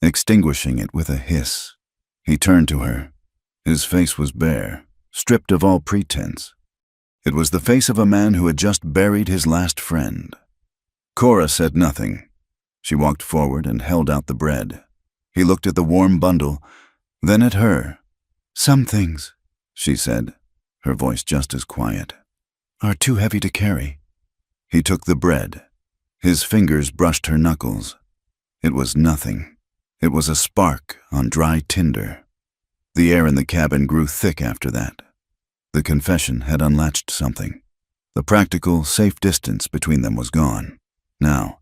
extinguishing it with a hiss. He turned to her. His face was bare, stripped of all pretense. It was the face of a man who had just buried his last friend. Cora said nothing. She walked forward and held out the bread. He looked at the warm bundle, then at her. Some things, she said, her voice just as quiet, are too heavy to carry. He took the bread. His fingers brushed her knuckles. It was nothing. It was a spark on dry tinder. The air in the cabin grew thick after that. The confession had unlatched something. The practical, safe distance between them was gone. Now,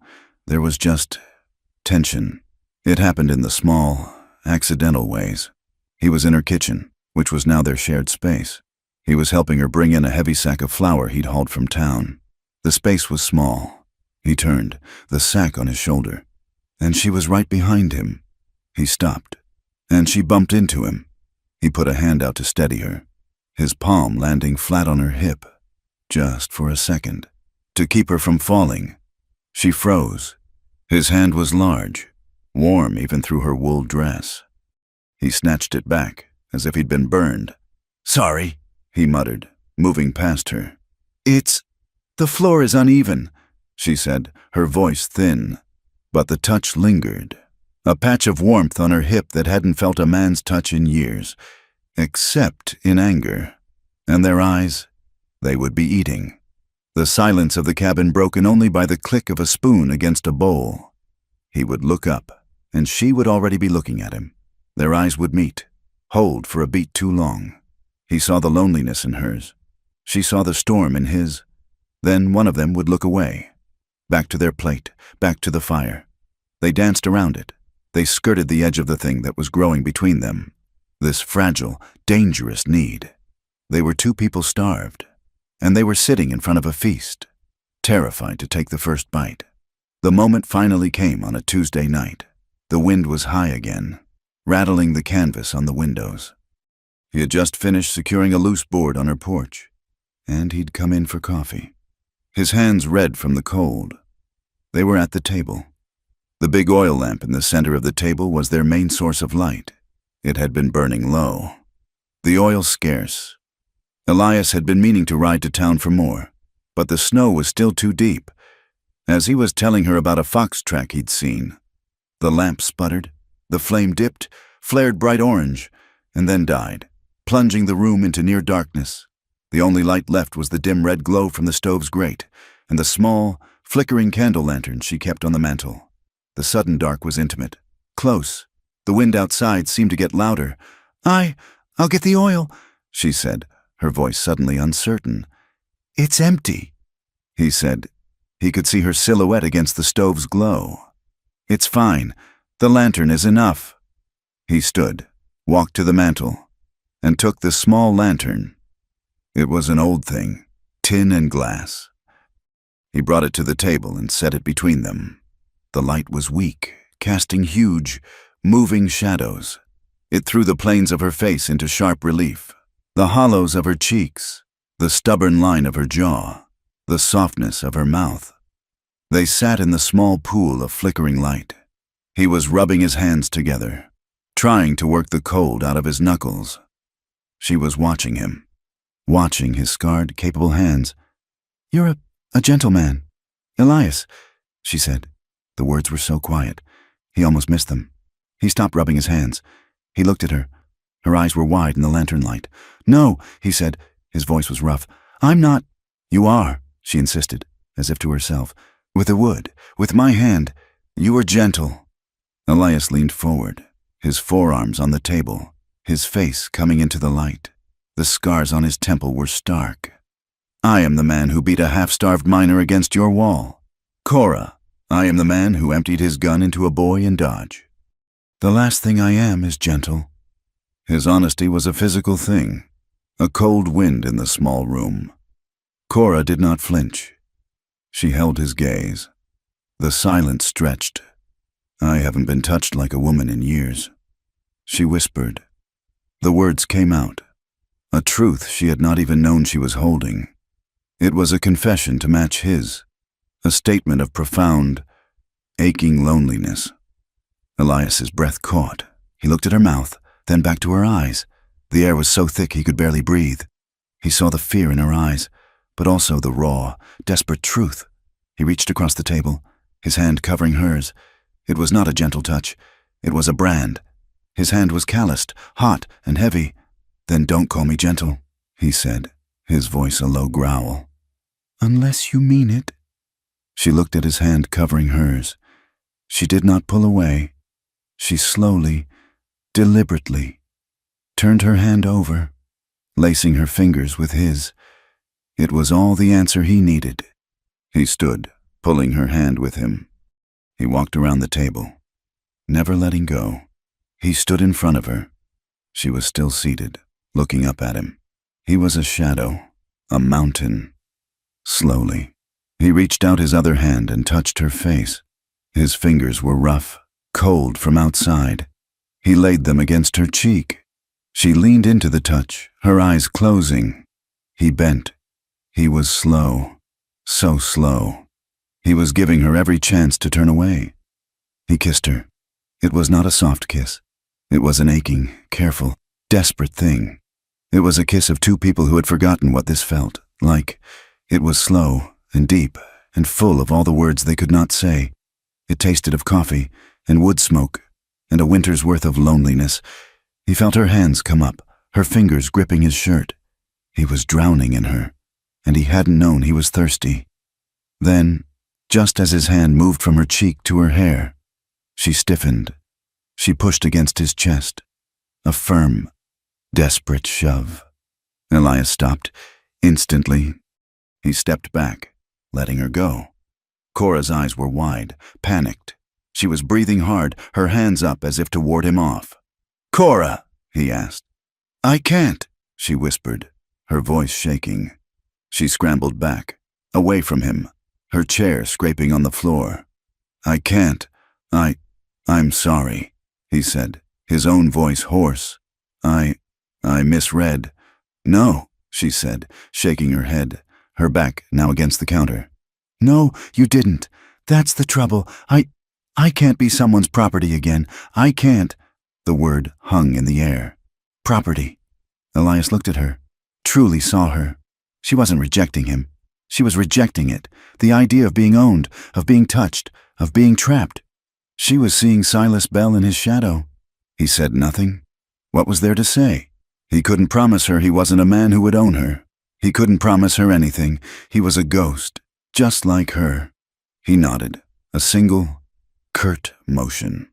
there was just tension. It happened in the small, accidental ways. He was in her kitchen, which was now their shared space. He was helping her bring in a heavy sack of flour he'd hauled from town. The space was small. He turned, the sack on his shoulder, and she was right behind him. He stopped, and she bumped into him. He put a hand out to steady her, his palm landing flat on her hip, just for a second, to keep her from falling. She froze. His hand was large, warm even through her wool dress. He snatched it back, as if he'd been burned. Sorry, he muttered, moving past her. The floor is uneven, she said, her voice thin. But the touch lingered, a patch of warmth on her hip that hadn't felt a man's touch in years, except in anger. And their eyes, they would be eating. The silence of the cabin broken only by the click of a spoon against a bowl. He would look up, and she would already be looking at him. Their eyes would meet, hold for a beat too long. He saw the loneliness in hers. She saw the storm in his. Then one of them would look away. Back to their plate, back to the fire. They danced around it. They skirted the edge of the thing that was growing between them. This fragile, dangerous need. They were two people starved, and they were sitting in front of a feast, terrified to take the first bite. The moment finally came on a Tuesday night. The wind was high again, rattling the canvas on the windows. He had just finished securing a loose board on her porch, and he'd come in for coffee. His hands red from the cold. They were at the table. The big oil lamp in the center of the table was their main source of light. It had been burning low. The oil scarce. Elias had been meaning to ride to town for more, but the snow was still too deep. As he was telling her about a fox track he'd seen, the lamp sputtered, the flame dipped, flared bright orange, and then died, plunging the room into near darkness. The only light left was the dim red glow from the stove's grate, and the small, flickering candle lantern she kept on the mantel. The sudden dark was intimate, close. The wind outside seemed to get louder. I'll get the oil," she said, her voice suddenly uncertain. "It's empty," he said. He could see her silhouette against the stove's glow. "It's fine. The lantern is enough." He stood, walked to the mantel, and took the small lantern. It was an old thing, tin and glass. He brought it to the table and set it between them. The light was weak, casting huge, moving shadows. It threw the planes of her face into sharp relief, the hollows of her cheeks, the stubborn line of her jaw, the softness of her mouth. They sat in the small pool of flickering light. He was rubbing his hands together, trying to work the cold out of his knuckles. She was watching him, watching his scarred, capable hands. "You're a gentleman, Elias," she said. The words were so quiet, he almost missed them. He stopped rubbing his hands. He looked at her. Her eyes were wide in the lantern light. "No," he said. His voice was rough. "I'm not—" "You are," she insisted, as if to herself. "With the wood, with my hand. You were gentle." Elias leaned forward, his forearms on the table, his face coming into the light. The scars on his temple were stark. "I am the man who beat a half-starved miner against your wall. Cora, I am the man who emptied his gun into a boy in Dodge. The last thing I am is gentle." His honesty was a physical thing, a cold wind in the small room. Cora did not flinch. She held his gaze. The silence stretched. "I haven't been touched like a woman in years." She whispered. The words came out, a truth she had not even known she was holding. It was a confession to match his, a statement of profound, aching loneliness. Elias's breath caught. He looked at her mouth, then back to her eyes. The air was so thick he could barely breathe. He saw the fear in her eyes, but also the raw, desperate truth. He reached across the table, his hand covering hers. It was not a gentle touch. It was a brand. His hand was calloused, hot and heavy. "Then don't call me gentle," he said, his voice a low growl. "Unless you mean it." She looked at his hand covering hers. She did not pull away. She slowly, deliberately, turned her hand over, lacing her fingers with his. It was all the answer he needed. He stood, pulling her hand with him. He walked around the table, never letting go. He stood in front of her. She was still seated, looking up at him. He was a shadow, a mountain. Slowly, he reached out his other hand and touched her face. His fingers were rough, cold from outside. He laid them against her cheek. She leaned into the touch, her eyes closing. He bent. He was slow, so slow. He was giving her every chance to turn away. He kissed her. It was not a soft kiss. It was an aching, careful, desperate thing. It was a kiss of two people who had forgotten what this felt like. It was slow and deep and full of all the words they could not say. It tasted of coffee and wood smoke and a winter's worth of loneliness. He felt her hands come up, her fingers gripping his shirt. He was drowning in her, and he hadn't known he was thirsty. Then, just as his hand moved from her cheek to her hair, she stiffened. She pushed against his chest. A firm, desperate shove. Elias stopped. Instantly, he stepped back, letting her go. Cora's eyes were wide, panicked. She was breathing hard, her hands up as if to ward him off. "Cora," he asked. "I can't," she whispered, her voice shaking. She scrambled back, away from him, her chair scraping on the floor. "I can't. I'm sorry," he said, his own voice hoarse. I misread." "No," she said, shaking her head, her back now against the counter. "No, you didn't. That's the trouble. I can't be someone's property again. I can't." The word hung in the air. Property. Elias looked at her, truly saw her. She wasn't rejecting him. She was rejecting it, the idea of being owned, of being touched, of being trapped. She was seeing Silas Bell in his shadow. He said nothing. What was there to say? He couldn't promise her he wasn't a man who would own her. He couldn't promise her anything. He was a ghost, just like her. He nodded, a single, curt motion.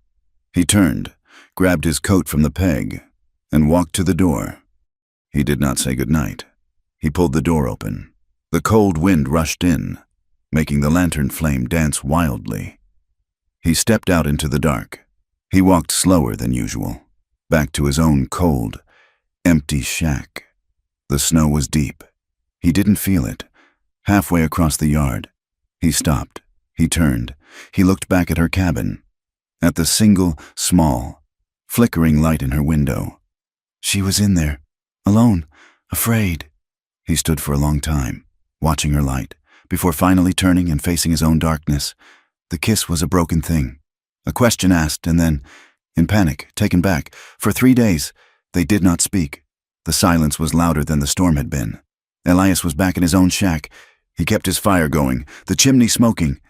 He turned, grabbed his coat from the peg, and walked to the door. He did not say goodnight. He pulled the door open. The cold wind rushed in, making the lantern flame dance wildly. He stepped out into the dark. He walked slower than usual, back to his own cold, empty shack. The snow was deep. He didn't feel it. Halfway across the yard, he stopped. He turned. He looked back at her cabin, at the single, small, flickering light in her window. She was in there, alone, afraid. He stood for a long time, watching her light, before finally turning and facing his own darkness. The kiss was a broken thing. A question asked, and then, in panic, taken back. For 3 days, they did not speak. The silence was louder than the storm had been. Elias was back in his own shack. He kept his fire going, the chimney smoking.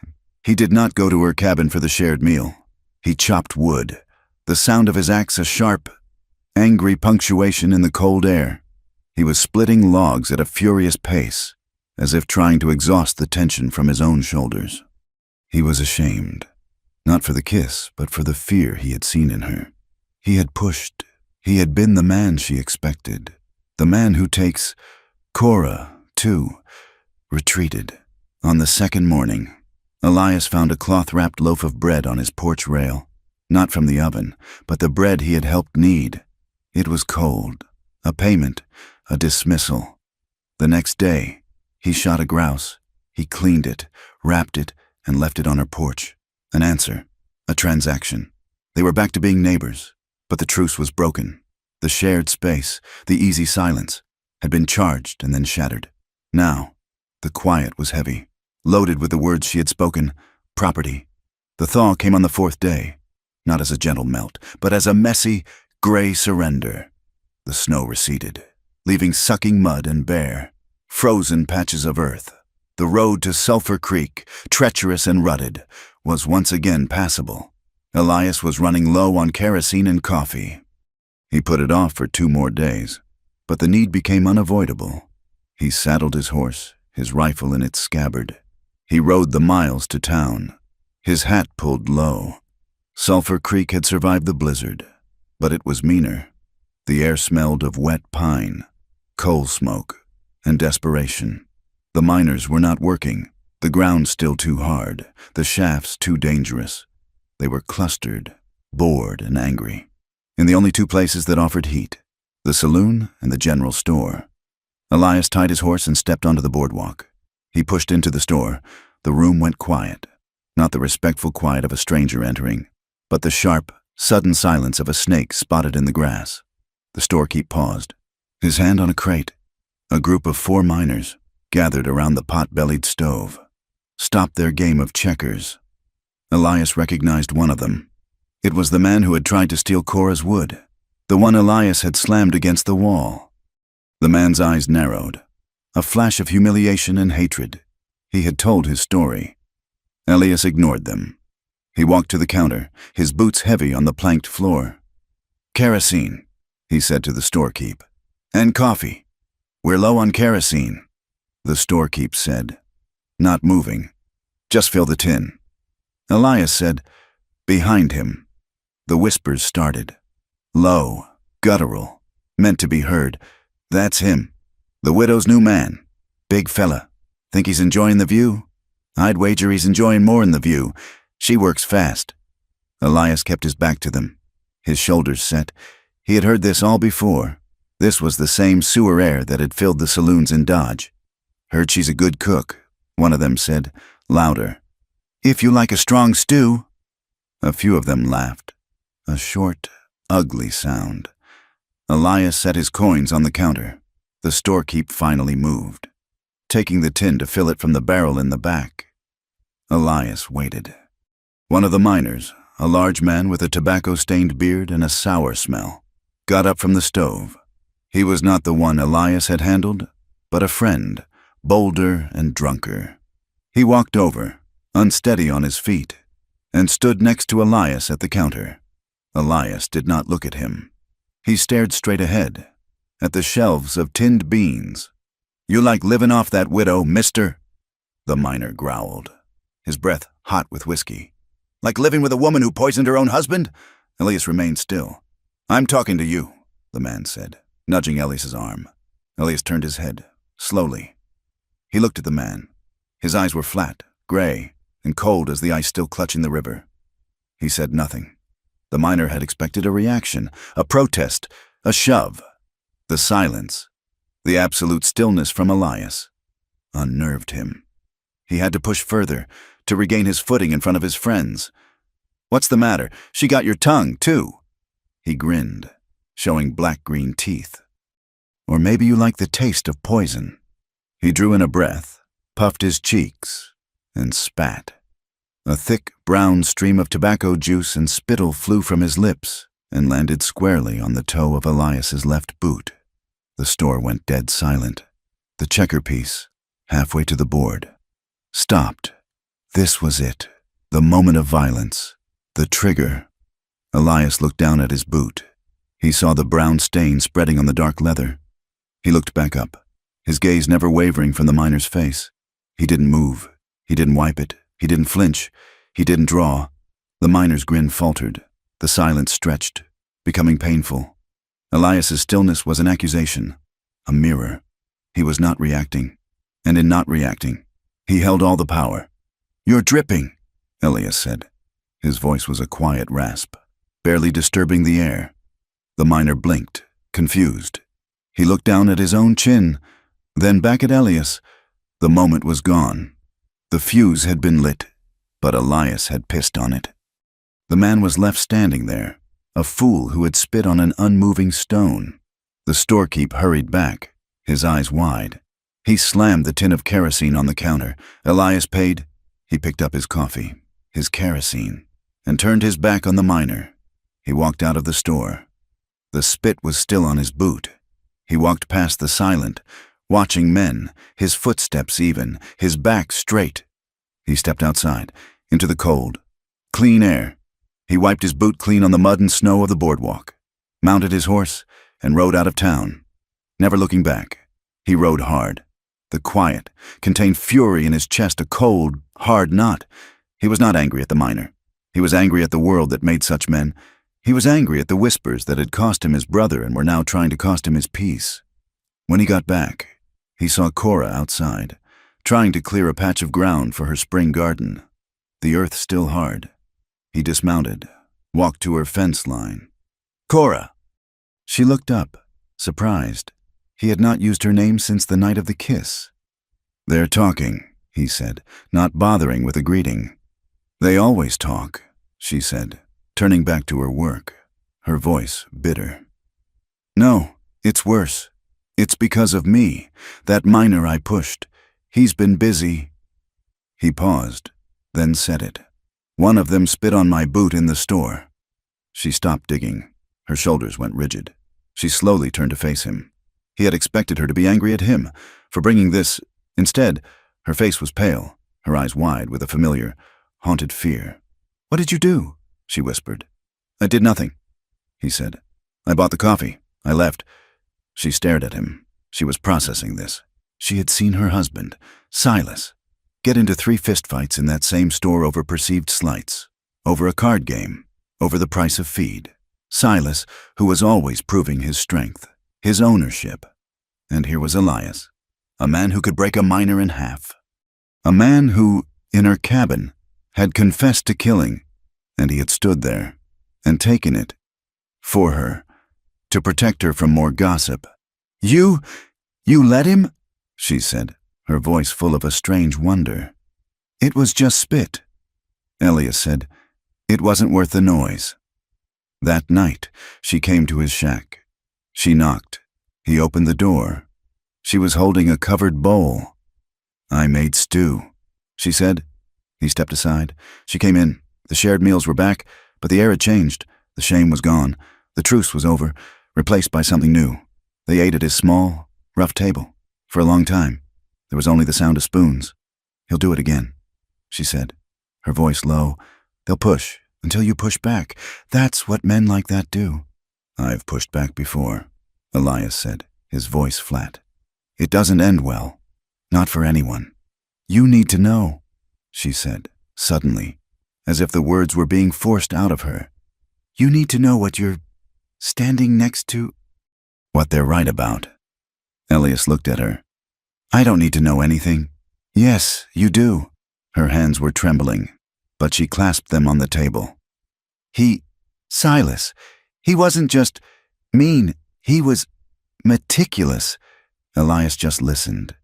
He did not go to her cabin for the shared meal. He chopped wood, the sound of his axe a sharp, angry punctuation in the cold air. He was splitting logs at a furious pace, as if trying to exhaust the tension from his own shoulders. He was ashamed, not for the kiss, but for the fear he had seen in her. He had pushed. He had been the man she expected, the man who takes. Cora, too, retreated. On the second morning, Elias found a cloth-wrapped loaf of bread on his porch rail, not from the oven, but the bread he had helped knead. It was cold, a payment, a dismissal. The next day, he shot a grouse. He cleaned it, wrapped it, and left it on her porch. An answer, a transaction. They were back to being neighbors, but the truce was broken. The shared space, the easy silence, had been charged and then shattered. Now, the quiet was heavy, loaded with the words she had spoken, property. The thaw came on the 4th day, not as a gentle melt, but as a messy, gray surrender. The snow receded, leaving sucking mud and bare, frozen patches of earth. The road to Sulphur Creek, treacherous and rutted, was once again passable. Elias was running low on kerosene and coffee. He put it off for 2 more days, but the need became unavoidable. He saddled his horse, his rifle in its scabbard. He rode the miles to town, his hat pulled low. Sulphur Creek had survived the blizzard, but it was meaner. The air smelled of wet pine, coal smoke, and desperation. The miners were not working, the ground still too hard, the shafts too dangerous. They were clustered, bored, and angry, in the only 2 places that offered heat, the saloon and the general store. Elias tied his horse and stepped onto the boardwalk. He pushed into the store. The room went quiet, not the respectful quiet of a stranger entering, but the sharp, sudden silence of a snake spotted in the grass. The storekeep paused, his hand on a crate. A group of 4 miners, gathered around the pot-bellied stove, stopped their game of checkers. Elias recognized one of them. It was the man who had tried to steal Cora's wood, the one Elias had slammed against the wall. The man's eyes narrowed, a flash of humiliation and hatred. He had told his story. Elias ignored them. He walked to the counter, his boots heavy on the planked floor. "Kerosene," he said to the storekeep, "and coffee. We're low on kerosene." The storekeep said, not moving, "Just fill the tin." Elias said, "Behind him." The whispers started, low, guttural, meant to be heard. "That's him. The widow's new man. Big fella. Think he's enjoying the view?" I'd wager he's enjoying more'n the view. She works fast." Elias kept his back to them, his shoulders set. He had heard this all before. This was the same sewer air that had filled the saloons in Dodge. "Heard she's a good cook," one of them said, louder. "If you like a strong stew." A few of them laughed. A short, ugly sound. Elias set his coins on the counter. The storekeep finally moved, taking the tin to fill it from the barrel in the back. Elias waited. One of the miners, a large man with a tobacco-stained beard and a sour smell, got up from the stove. He was not the one Elias had handled, but a friend, bolder and drunker. He walked over, unsteady on his feet, and stood next to Elias at the counter. Elias did not look at him. He stared straight ahead, at the shelves of tinned beans. "You like living off that widow, mister?" The miner growled, his breath hot with whiskey. "Like living with a woman who poisoned her own husband?" Elias remained still. "I'm talking to you," the man said, nudging Elias's arm. Elias turned his head, slowly. He looked at the man. His eyes were flat, gray, and cold as the ice still clutching the river. He said nothing. The miner had expected a reaction, a protest, a shove. The silence, the absolute stillness from Elias, unnerved him. He had to push further, to regain his footing in front of his friends. "What's the matter? She got your tongue, too." He grinned, showing black-green teeth. "Or maybe you like the taste of poison." He drew in a breath, puffed his cheeks, and spat. A thick, brown stream of tobacco juice and spittle flew from his lips and landed squarely on the toe of Elias's left boot. The store went dead silent. The checker piece, halfway to the board, stopped. This was it, the moment of violence, the trigger. Elias looked down at his boot. He saw the brown stain spreading on the dark leather. He looked back up, his gaze never wavering from the miner's face. He didn't move. He didn't wipe it. He didn't flinch. He didn't draw. The miner's grin faltered. The silence stretched, becoming painful. Elias's stillness was an accusation, a mirror. He was not reacting. And in not reacting, he held all the power. "You're dripping," Elias said. His voice was a quiet rasp, barely disturbing the air. The miner blinked, confused. He looked down at his own chin, then back at Elias. The moment was gone. The fuse had been lit, but Elias had pissed on it. The man was left standing there, a fool who had spit on an unmoving stone. The storekeep hurried back, his eyes wide. He slammed the tin of kerosene on the counter. Elias paid. He picked up his coffee, his kerosene, and turned his back on the miner. He walked out of the store. The spit was still on his boot. He walked past the silent, watching men, his footsteps even, his back straight. He stepped outside, into the cold, clean air. He wiped his boot clean on the mud and snow of the boardwalk, mounted his horse, and rode out of town. Never looking back, he rode hard. The quiet contained fury in his chest, a cold, hard knot. He was not angry at the miner. He was angry at the world that made such men. He was angry at the whispers that had cost him his brother and were now trying to cost him his peace. When he got back, he saw Cora outside, trying to clear a patch of ground for her spring garden. The earth still hard. He dismounted, walked to her fence line. "Cora!" She looked up, surprised. He had not used her name since the night of the kiss. "They're talking," he said, not bothering with a greeting. "They always talk," she said, turning back to her work, her voice bitter. "No, it's worse. It's because of me, that miner I pushed. He's been busy." He paused, then said it. "One of them spit on my boot in the store." She stopped digging. Her shoulders went rigid. She slowly turned to face him. He had expected her to be angry at him for bringing this. Instead, her face was pale, her eyes wide with a familiar, haunted fear. "What did you do?" she whispered. "I did nothing," he said. "I bought the coffee. I left." She stared at him. She was processing this. She had seen her husband, Silas, get into 3 fistfights in that same store over perceived slights, over a card game, over the price of feed. Silas, who was always proving his strength, his ownership. And here was Elias, a man who could break a miner in half. A man who, in her cabin, had confessed to killing, and he had stood there and taken it for her, to protect her from more gossip. You let him? She said, her voice full of a strange wonder. It was just spit. Elias said, it wasn't worth the noise. That night, she came to his shack. She knocked. He opened the door. She was holding a covered bowl. I made stew, she said. He stepped aside. She came in. The shared meals were back, but the air had changed. The shame was gone. The truce was over, replaced by something new. They ate at his small, rough table. For a long time, there was only the sound of spoons. He'll do it again, she said, her voice low. They'll push until you push back. That's what men like that do. I've pushed back before, Elias said, his voice flat. It doesn't end well. Not for anyone. You need to know, she said, suddenly, as if the words were being forced out of her. You need to know what you're standing next to. What they're right about. Elias looked at her. I don't need to know anything. Yes, you do. Her hands were trembling, but she clasped them on the table. Silas, he wasn't just mean, he was meticulous. Elias just listened.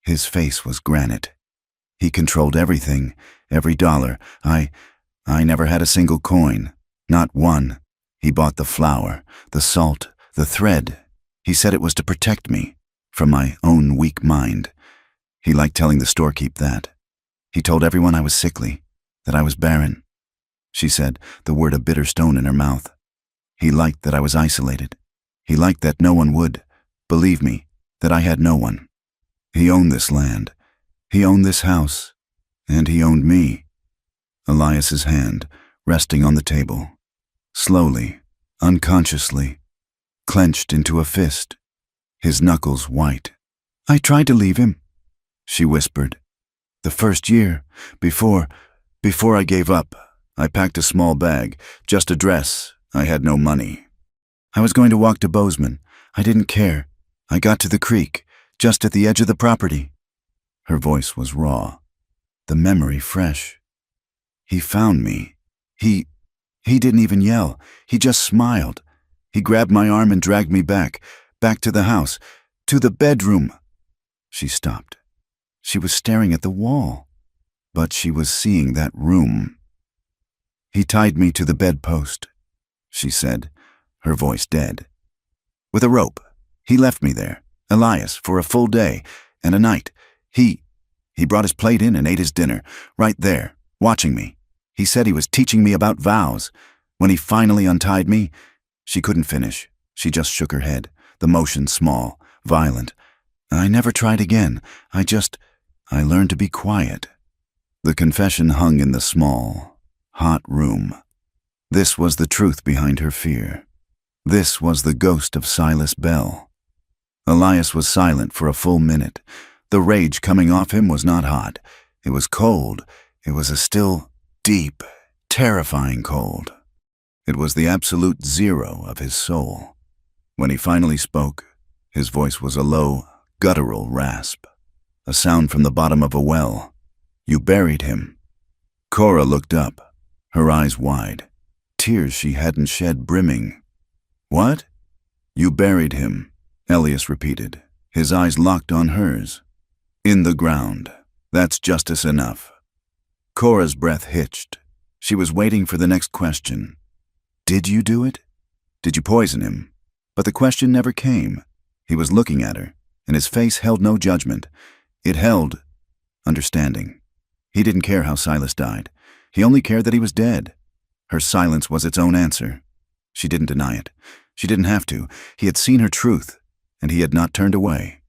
His face was granite. He controlled everything, every dollar. I never had a single coin, not one. He bought the flour, the salt, the thread. He said it was to protect me from my own weak mind. He liked telling the storekeep that. He told everyone I was sickly, that I was barren. She said, the word a bitter stone in her mouth. He liked that I was isolated. He liked that no one would believe me, that I had no one. He owned this land. He owned this house. And he owned me. Elias's hand resting on the table, slowly, unconsciously, clenched into a fist, his knuckles white. I tried to leave him, she whispered. The first year, before I gave up, I packed a small bag, just a dress. I had no money. I was going to walk to Bozeman. I didn't care. I got to the creek, just at the edge of the property. Her voice was raw, the memory fresh. He found me. He didn't even yell. He just smiled. He grabbed my arm and dragged me back to the house, to the bedroom. She stopped. She was staring at the wall, but she was seeing that room. He tied me to the bedpost, she said, her voice dead. With a rope. He left me there, Elias, for a full day and a night. He brought his plate in and ate his dinner, right there, watching me. He said he was teaching me about vows. When he finally untied me, she couldn't finish. She just shook her head, the motion small, violent. I never tried again. I learned to be quiet. The confession hung in the small, hot room. This was the truth behind her fear. This was the ghost of Silas Bell. Elias was silent for a full minute. The rage coming off him was not hot. It was cold. It was a still, deep, terrifying cold. It was the absolute zero of his soul. When he finally spoke, his voice was a low, guttural rasp, a sound from the bottom of a well. You buried him. Cora looked up, her eyes wide, tears she hadn't shed brimming. What? You buried him, Elias repeated, his eyes locked on hers. In the ground. That's justice enough. Cora's breath hitched. She was waiting for the next question. Did you do it? Did you poison him? But the question never came. He was looking at her, and his face held no judgment. It held understanding. He didn't care how Silas died. He only cared that he was dead. Her silence was its own answer. She didn't deny it. She didn't have to. He had seen her truth, and he had not turned away.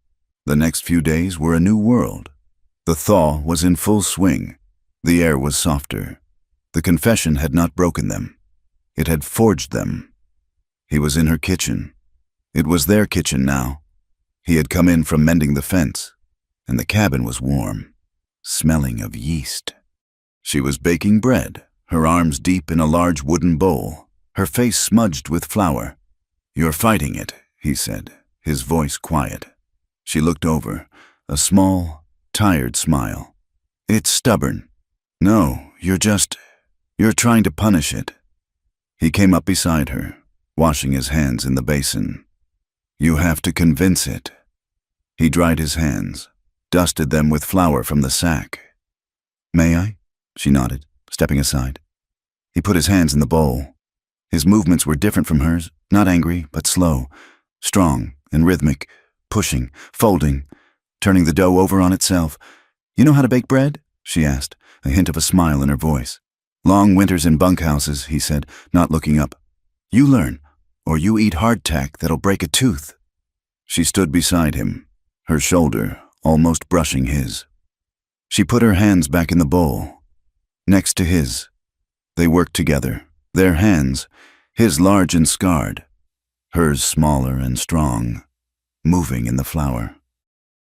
The next few days were a new world. The thaw was in full swing. The air was softer. The confession had not broken them. It had forged them. He was in her kitchen. It was their kitchen now. He had come in from mending the fence, and the cabin was warm, smelling of yeast. She was baking bread, her arms deep in a large wooden bowl, her face smudged with flour. You're fighting it, he said, his voice quiet. She looked over, a small, tired smile. It's stubborn. No, you're trying to punish it. He came up beside her, washing his hands in the basin. You have to convince it. He dried his hands, dusted them with flour from the sack. May I? She nodded, stepping aside. He put his hands in the bowl. His movements were different from hers, not angry, but slow, strong and rhythmic, pushing, folding, turning the dough over on itself. You know how to bake bread? She asked, a hint of a smile in her voice. Long winters in bunkhouses, he said, not looking up. You learn, or you eat hardtack that'll break a tooth. She stood beside him, her shoulder almost brushing his. She put her hands back in the bowl, next to his. They worked together, their hands, his large and scarred, hers smaller and strong, moving in the flour.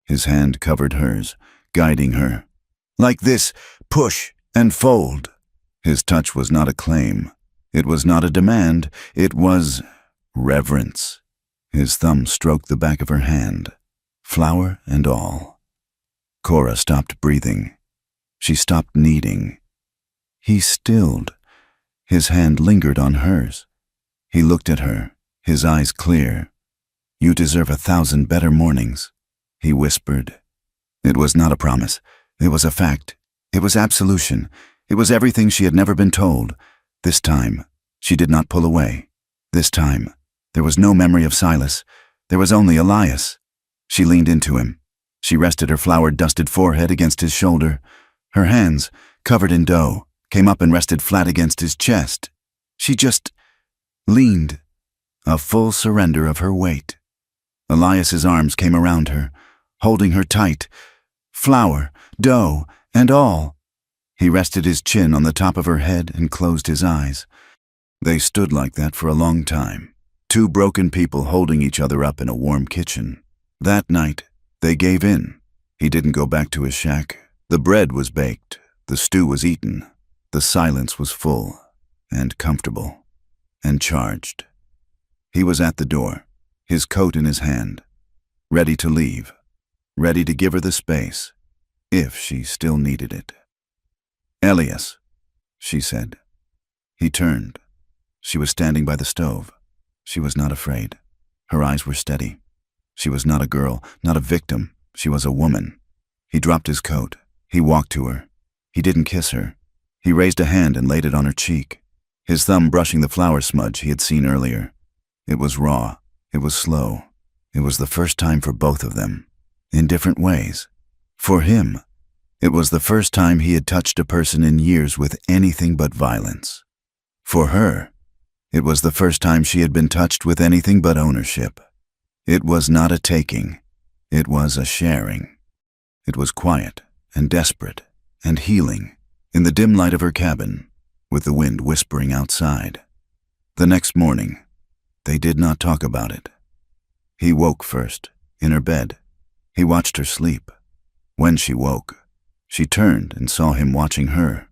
His hand covered hers, guiding her. Like this, push and fold. His touch was not a claim. It was not a demand. It was reverence. His thumb stroked the back of her hand, flour and all. Cora stopped breathing. She stopped kneading. He stilled. His hand lingered on hers. He looked at her, his eyes clear. You deserve 1,000 better mornings, he whispered. It was not a promise. It was a fact. It was absolution. It was everything she had never been told. This time, she did not pull away. This time, there was no memory of Silas. There was only Elias. She leaned into him. She rested her flour-dusted forehead against his shoulder. Her hands, covered in dough, came up and rested flat against his chest. She just leaned, a full surrender of her weight. Elias's arms came around her, holding her tight. Flour, dough, and all. He rested his chin on the top of her head and closed his eyes. They stood like that for a long time, two broken people holding each other up in a warm kitchen. That night, they gave in. He didn't go back to his shack. The bread was baked, the stew was eaten, the silence was full, and comfortable, and charged. He was at the door, his coat in his hand, ready to leave, ready to give her the space, if she still needed it. Elias, she said. He turned. She was standing by the stove. She was not afraid. Her eyes were steady. She was not a girl, not a victim. She was a woman. He dropped his coat. He walked to her. He didn't kiss her. He raised a hand and laid it on her cheek, his thumb brushing the flour smudge he had seen earlier. It was raw. It was slow. It was the first time for both of them, in different ways. For him, it was the first time he had touched a person in years with anything but violence. For her, it was the first time she had been touched with anything but ownership. It was not a taking. It was a sharing. It was quiet and desperate and healing in the dim light of her cabin, with the wind whispering outside. The next morning, they did not talk about it. He woke first, in her bed. He watched her sleep. When she woke, she turned and saw him watching her.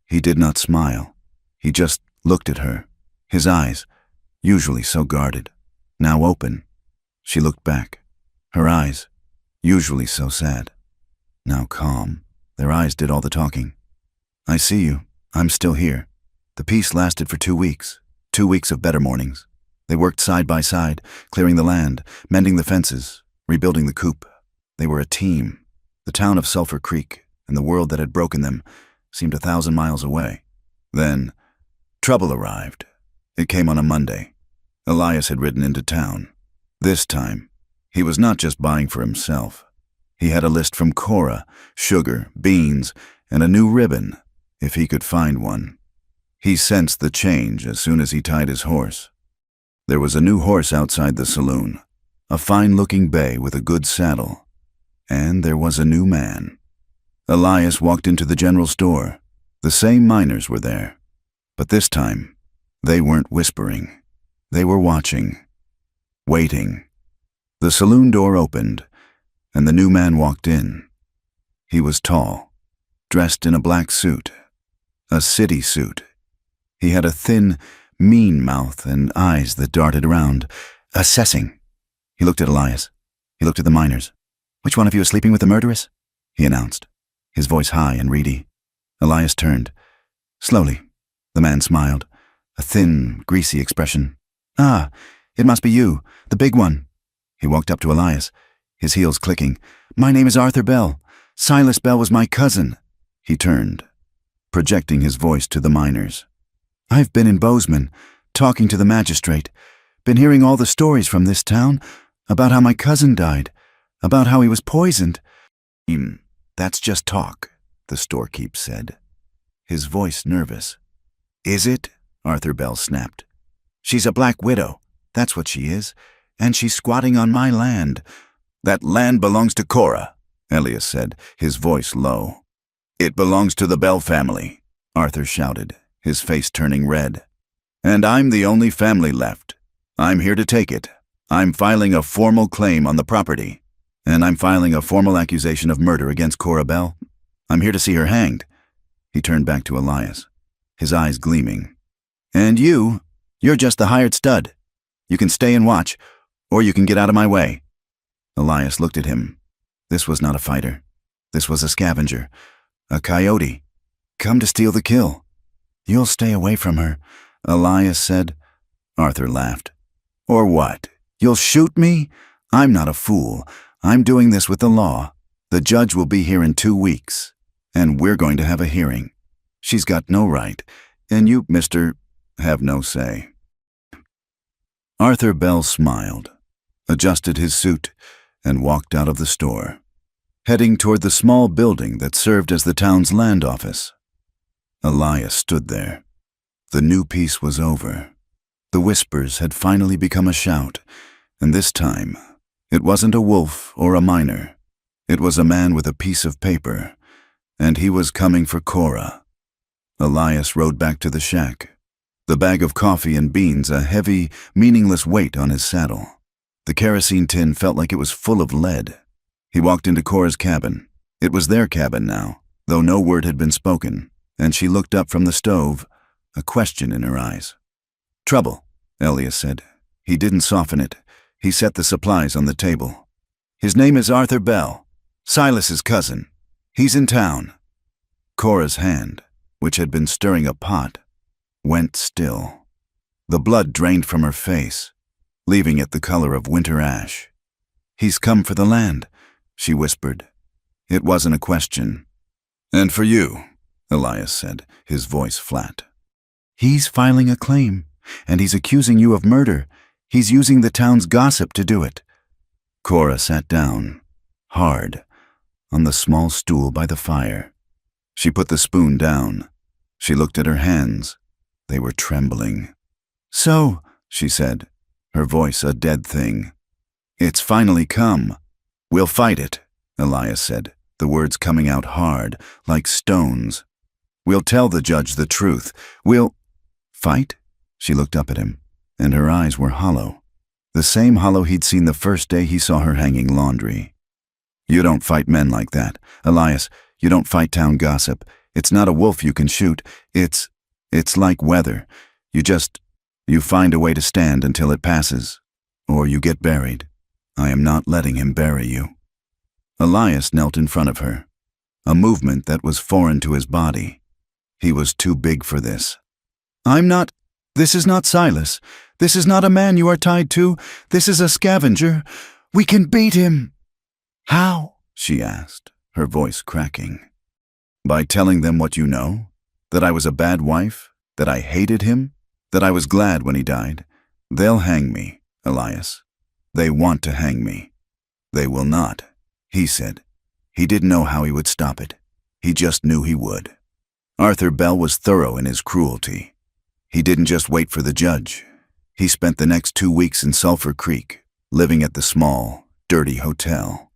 He did not smile. He just looked at her, his eyes, usually so guarded, now open. She looked back, her eyes, usually so sad, now calm. Their eyes did all the talking. I see you. I'm still here. The peace lasted for 2 weeks, 2 weeks of better mornings. They worked side by side, clearing the land, mending the fences, rebuilding the coop. They were a team. The town of Sulphur Creek and the world that had broken them seemed 1,000 miles away. Then, trouble arrived. It came on a Monday. Elias had ridden into town. This time, he was not just buying for himself. He had a list from Cora, sugar, beans, and a new ribbon, if he could find one. He sensed the change as soon as he tied his horse. There was a new horse outside the saloon, a fine-looking bay with a good saddle. And there was a new man. Elias walked into the general store. The same miners were there. But this time, they weren't whispering. They were watching, waiting. The saloon door opened, and the new man walked in. He was tall, dressed in a black suit, a city suit. He had a thin, mean mouth and eyes that darted around, assessing. He looked at Elias. He looked at the miners. "Which one of you is sleeping with the murderess?" he announced, his voice high and reedy. Elias turned. Slowly. The man smiled. A thin, greasy expression. "Ah, it must be you, the big one." He walked up to Elias, his heels clicking. "My name is Arthur Bell. Silas Bell was my cousin." He turned, projecting his voice to the miners. "I've been in Bozeman, talking to the magistrate. Been hearing all the stories from this town about how my cousin died, about how he was poisoned." "That's just talk," the storekeep said, his voice nervous. "Is it?" Arthur Bell snapped. "She's a black widow, that's what she is, and she's squatting on my land." "That land belongs to Cora," Elias said, his voice low. "It belongs to the Bell family," Arthur shouted, his face turning red. "And I'm the only family left. I'm here to take it. I'm filing a formal claim on the property. And I'm filing a formal accusation of murder against Cora Bell. I'm here to see her hanged." He turned back to Elias, his eyes gleaming. "And you're just the hired stud. You can stay and watch, or you can get out of my way." Elias looked at him. This was not a fighter. This was a scavenger, a coyote, come to steal the kill. "You'll stay away from her," Elias said. Arthur laughed. "Or what? You'll shoot me? I'm not a fool. I'm doing this with the law. The judge will be here in 2 weeks, and we're going to have a hearing. She's got no right, and you, mister, have no say." Arthur Bell smiled, adjusted his suit, and walked out of the store, heading toward the small building that served as the town's land office. Elias stood there. The new peace was over. The whispers had finally become a shout, and this time, it wasn't a wolf or a miner. It was a man with a piece of paper, and he was coming for Cora. Elias rode back to the shack, the bag of coffee and beans a heavy, meaningless weight on his saddle. The kerosene tin felt like it was full of lead. He walked into Cora's cabin. It was their cabin now, though no word had been spoken, and she looked up from the stove, a question in her eyes. "Trouble," Elias said. He didn't soften it. He set the supplies on the table. "His name is Arthur Bell, Silas's cousin. He's in town." Cora's hand, which had been stirring a pot, went still. The blood drained from her face, leaving it the color of winter ash. "He's come for the land," she whispered. It wasn't a question. "And for you," Elias said, his voice flat. "He's filing a claim, and he's accusing you of murder. He's using the town's gossip to do it." Cora sat down, hard, on the small stool by the fire. She put the spoon down. She looked at her hands. They were trembling. "So," she said, her voice a dead thing, "it's finally come. We'll fight it," Elias said, the words coming out hard, like stones. "We'll tell the judge the truth. We'll—" "Fight?" She looked up at him, and her eyes were hollow. The same hollow he'd seen the first day he saw her hanging laundry. "You don't fight men like that, Elias. You don't fight town gossip. It's not a wolf you can shoot. It's like weather. You find a way to stand until it passes, or you get buried. I am not letting him bury you." Elias knelt in front of her, a movement that was foreign to his body. He was too big for this. This is not Silas. This is not a man you are tied to. This is a scavenger. We can beat him." "How?" she asked, her voice cracking. "By telling them what you know, that I was a bad wife, that I hated him, that I was glad when he died. They'll hang me, Elias. They want to hang me. They will not," he said. He didn't know how he would stop it. He just knew he would. Arthur Bell was thorough in his cruelty. He didn't just wait for the judge. He spent the next 2 weeks in Sulphur Creek, living at the small, dirty hotel.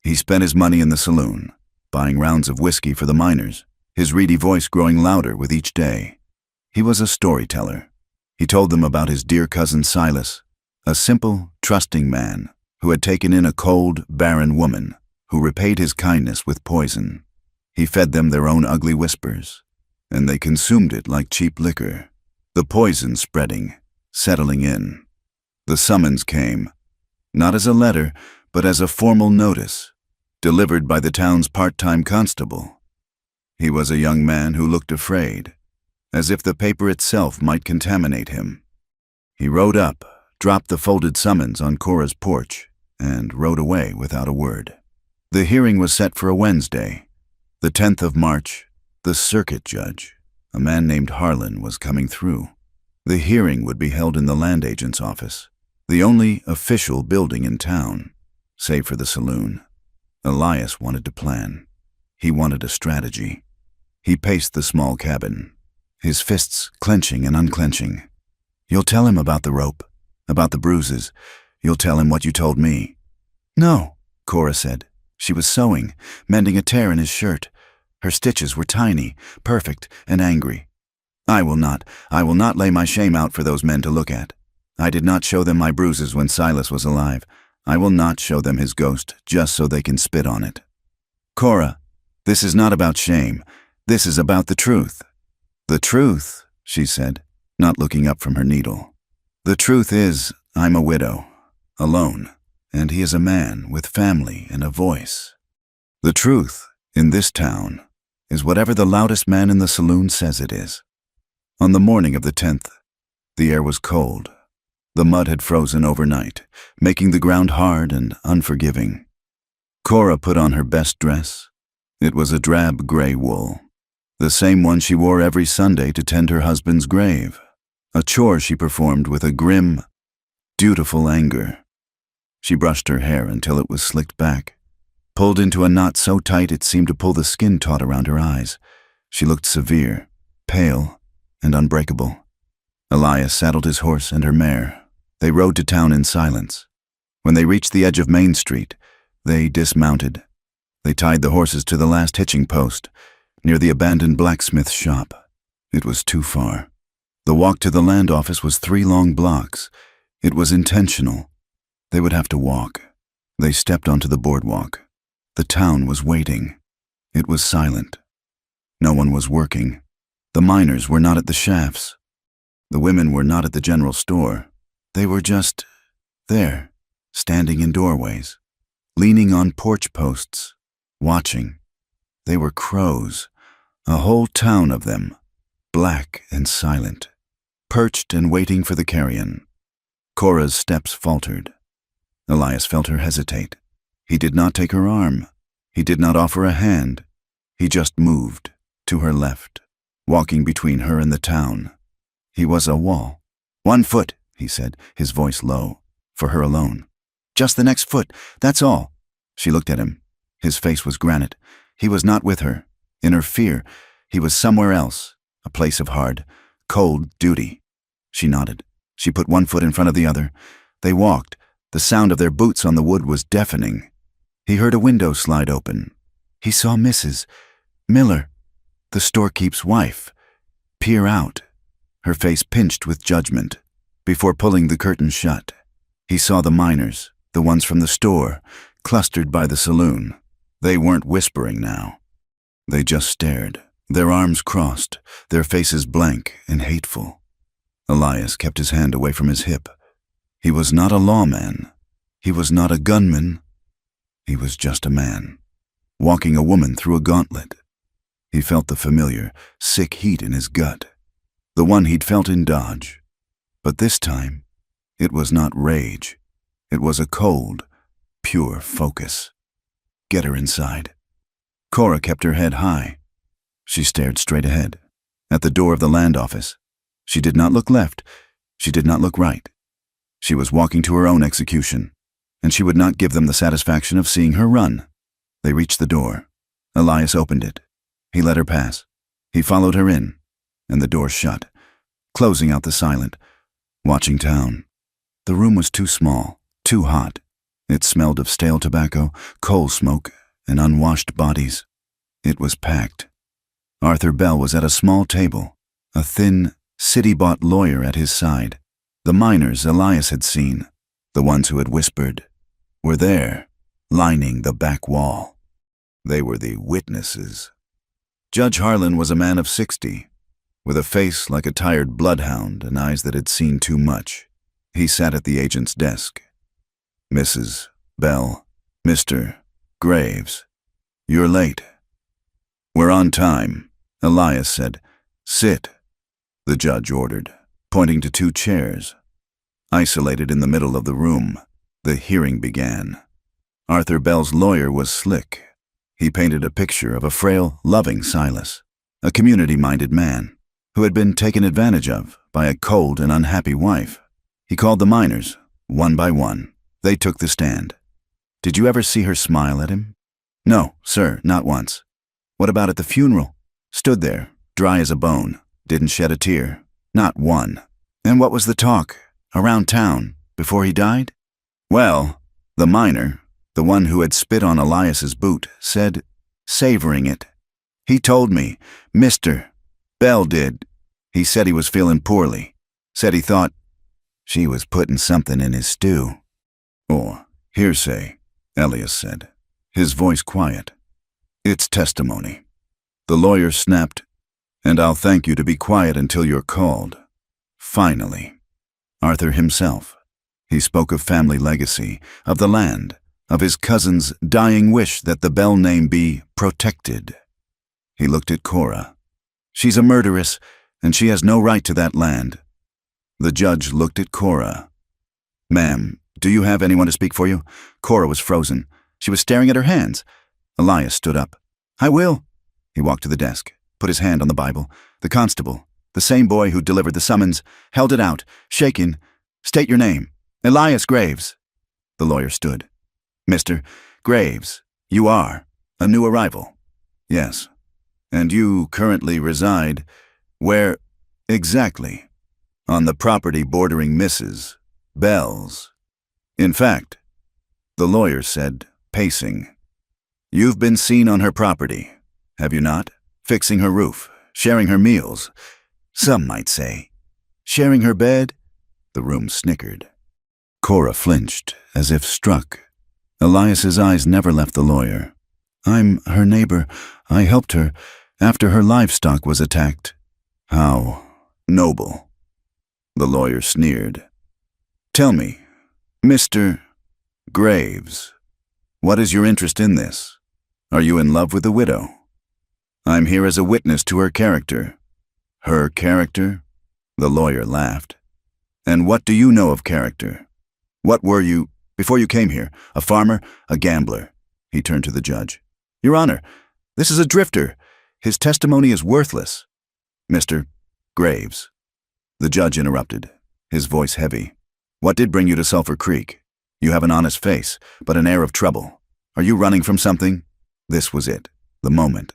He spent his money in the saloon, buying rounds of whiskey for the miners, his reedy voice growing louder with each day. He was a storyteller. He told them about his dear cousin Silas, a simple, trusting man who had taken in a cold, barren woman who repaid his kindness with poison. He fed them their own ugly whispers, and they consumed it like cheap liquor. The poison spreading, settling in. The summons came, not as a letter, but as a formal notice, delivered by the town's part-time constable. He was a young man who looked afraid, as if the paper itself might contaminate him. He rode up, dropped the folded summons on Cora's porch, and rode away without a word. The hearing was set for a Wednesday, the 10th of March. The circuit judge, a man named Harlan, was coming through. The hearing would be held in the land agent's office, the only official building in town, save for the saloon. Elias wanted to plan. He wanted a strategy. He paced the small cabin, his fists clenching and unclenching. "You'll tell him about the rope, about the bruises. You'll tell him what you told me." "No," Cora said. She was sewing, mending a tear in his shirt. Her stitches were tiny, perfect, and angry. I will not lay my shame out for those men to look at. I did not show them my bruises when Silas was alive. I will not show them his ghost just so they can spit on it." "Cora, this is not about shame. This is about the truth." "The truth," she said, not looking up from her needle. "The truth is, I'm a widow, alone, and he is a man with family and a voice. The truth, in this town, is whatever the loudest man in the saloon says it is." On the morning of the 10th, the air was cold. The mud had frozen overnight, making the ground hard and unforgiving. Cora put on her best dress. It was a drab gray wool, the same one she wore every Sunday to tend her husband's grave, a chore she performed with a grim, dutiful anger. She brushed her hair until it was slicked back, pulled into a knot so tight it seemed to pull the skin taut around her eyes. She looked severe, pale, and unbreakable. Elias saddled his horse and her mare. They rode to town in silence. When they reached the edge of Main Street, they dismounted. They tied the horses to the last hitching post, near the abandoned blacksmith shop. It was too far. The walk to the land office was 3 long blocks. It was intentional. They would have to walk. They stepped onto the boardwalk. The town was waiting. It was silent. No one was working. The miners were not at the shafts. The women were not at the general store. They were just there, standing in doorways, leaning on porch posts, watching. They were crows, a whole town of them, black and silent, perched and waiting for the carrion. Cora's steps faltered. Elias felt her hesitate. He did not take her arm. He did not offer a hand. He just moved to her left, walking between her and the town. He was a wall. "1 foot," he said, his voice low, for her alone. "Just the next foot, that's all." She looked at him. His face was granite. He was not with her. In her fear, he was somewhere else, a place of hard, cold duty. She nodded. She put 1 foot in front of the other. They walked. The sound of their boots on the wood was deafening. He heard a window slide open. He saw Mrs. Miller, the storekeep's wife, peer out, her face pinched with judgment, before pulling the curtain shut. He saw the miners, the ones from the store, clustered by the saloon. They weren't whispering now. They just stared, their arms crossed, their faces blank and hateful. Elias kept his hand away from his hip. He was not a lawman. He was not a gunman. He was just a man, walking a woman through a gauntlet. He felt the familiar, sick heat in his gut, the one he'd felt in Dodge. But this time, it was not rage. It was a cold, pure focus. "Get her inside." Cora kept her head high. She stared straight ahead, at the door of the land office. She did not look left. She did not look right. She was walking to her own execution, and she would not give them the satisfaction of seeing her run. They reached the door. Elias opened it. He let her pass. He followed her in, and the door shut, closing out the silent, watching town. The room was too small, too hot. It smelled of stale tobacco, coal smoke, and unwashed bodies. It was packed. Arthur Bell was at a small table, a thin, city-bought lawyer at his side. The miners Elias had seen, the ones who had whispered, were there, lining the back wall. They were the witnesses. Judge Harlan was a man of 60, with a face like a tired bloodhound and eyes that had seen too much. He sat at the agent's desk. "Mrs. Bell, Mr. Graves, you're late." We're on time, Elias said. Sit, the judge ordered, pointing to 2 chairs. Isolated in the middle of the room, the hearing began. Arthur Bell's lawyer was slick. He painted a picture of a frail, loving Silas, a community-minded man who had been taken advantage of by a cold and unhappy wife. He called the miners, one by one. They took the stand. Did you ever see her smile at him? No, sir, not once. What about at the funeral? Stood there, dry as a bone, didn't shed a tear. Not one. And what was the talk around town before he died? Well, the miner, the one who had spit on Elias's boot, said, savoring it. He told me, Mr. Bell did. He said he was feeling poorly. Said he thought she was putting something in his stew. Or hearsay, Elias said, his voice quiet. It's testimony. The lawyer snapped, and I'll thank you to be quiet until you're called. Finally. Arthur himself. He spoke of family legacy, of the land, of his cousin's dying wish that the Bell name be protected. He looked at Cora. She's a murderess, and she has no right to that land. The judge looked at Cora. Ma'am, do you have anyone to speak for you? Cora was frozen. She was staring at her hands. Elias stood up. I will. He walked to the desk, put his hand on the Bible. The constable, the same boy who delivered the summons, held it out, shaking. State your name. Elias Graves. The lawyer stood. Mr. Graves, you are a new arrival. Yes. And you currently reside where exactly? On the property bordering Mrs. Bell's. In fact, the lawyer said, pacing, you've been seen on her property, have you not? Fixing her roof, sharing her meals. Some might say, sharing her bed? The room snickered. Cora flinched, as if struck. Elias's eyes never left the lawyer. I'm her neighbor. I helped her after her livestock was attacked. How noble. The lawyer sneered. Tell me, Mr. Graves, what is your interest in this? Are you in love with the widow? I'm here as a witness to her character. Her character? The lawyer laughed. And what do you know of character? What were you, before you came here, a farmer, a gambler? He turned to the judge. Your Honor, this is a drifter. His testimony is worthless. Mr. Graves. The judge interrupted, his voice heavy. What did bring you to Sulphur Creek? You have an honest face, but an air of trouble. Are you running from something? This was it, the moment.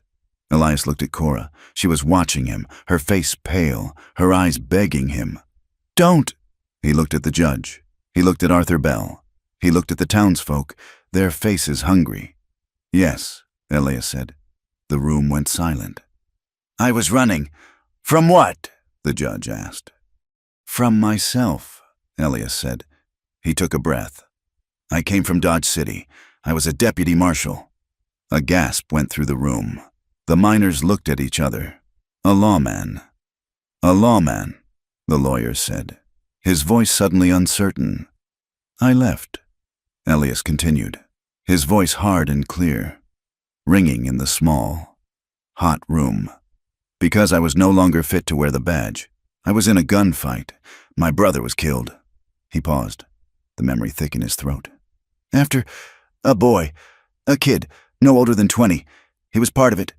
Elias looked at Cora. She was watching him, her face pale, her eyes begging him. Don't! He looked at the judge. He looked at Arthur Bell. He looked at the townsfolk, their faces hungry. Yes, Elias said. The room went silent. I was running. From what? The judge asked. From myself, Elias said. He took a breath. I came from Dodge City. I was a deputy marshal. A gasp went through the room. The miners looked at each other. A lawman. A lawman, the lawyer said, his voice suddenly uncertain. I left, Elias continued, his voice hard and clear, ringing in the small, hot room. Because I was no longer fit to wear the badge. I was in a gunfight. My brother was killed. He paused, the memory thick in his throat. After, a boy, a kid, no older than 20. He was part of it.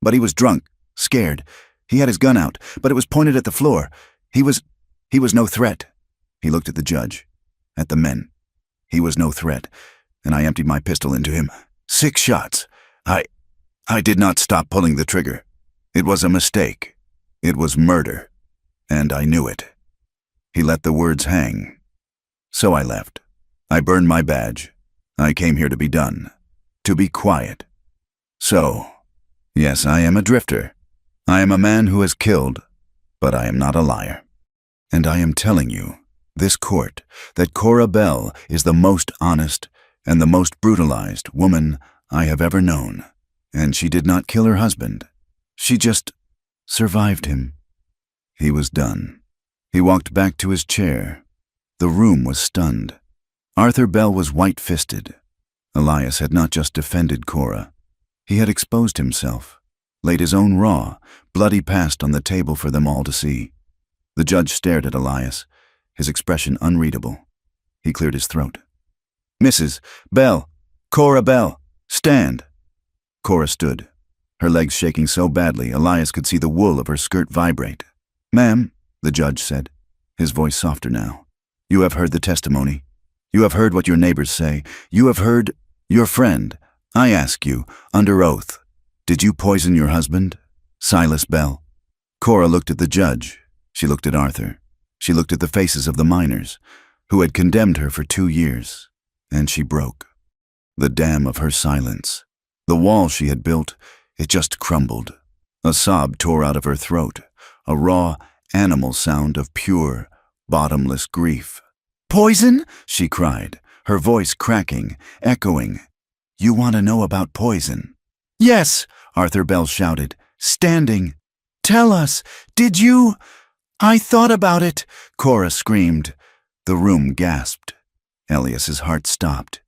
But he was drunk, scared. He had his gun out, but it was pointed at the floor. He was no threat. He looked at the judge, at the men. He was no threat, and I emptied my pistol into him. 6 shots. I did not stop pulling the trigger. It was a mistake. It was murder. And I knew it. He let the words hang. So I left. I burned my badge. I came here to be done. To be quiet. So, yes, I am a drifter. I am a man who has killed, but I am not a liar. And I am telling you, this court, that Cora Bell is the most honest and the most brutalized woman I have ever known. And she did not kill her husband. She just survived him. He was done. He walked back to his chair. The room was stunned. Arthur Bell was white-fisted. Elias had not just defended Cora. He had exposed himself. laid his own raw, bloody past on the table for them all to see. The judge stared at Elias, his expression unreadable. He cleared his throat. "Mrs. Bell, Cora Bell, stand." Cora stood, her legs shaking so badly Elias could see the wool of her skirt vibrate. "Ma'am," the judge said, his voice softer now, "you have heard the testimony. You have heard what your neighbors say. You have heard your friend. I ask you, under oath, did you poison your husband, Silas Bell?" Cora looked at the judge. She looked at Arthur. She looked at the faces of the miners, who had condemned her for 2 years, and she broke. The dam of her silence, the wall she had built, it just crumbled. A sob tore out of her throat, a raw, animal sound of pure, bottomless grief. "Poison?" she cried, her voice cracking, echoing. "You want to know about poison?" "Yes," Arthur Bell shouted, standing. "Tell us, did you—" "I thought about it," Cora screamed. The room gasped. Elias's heart stopped.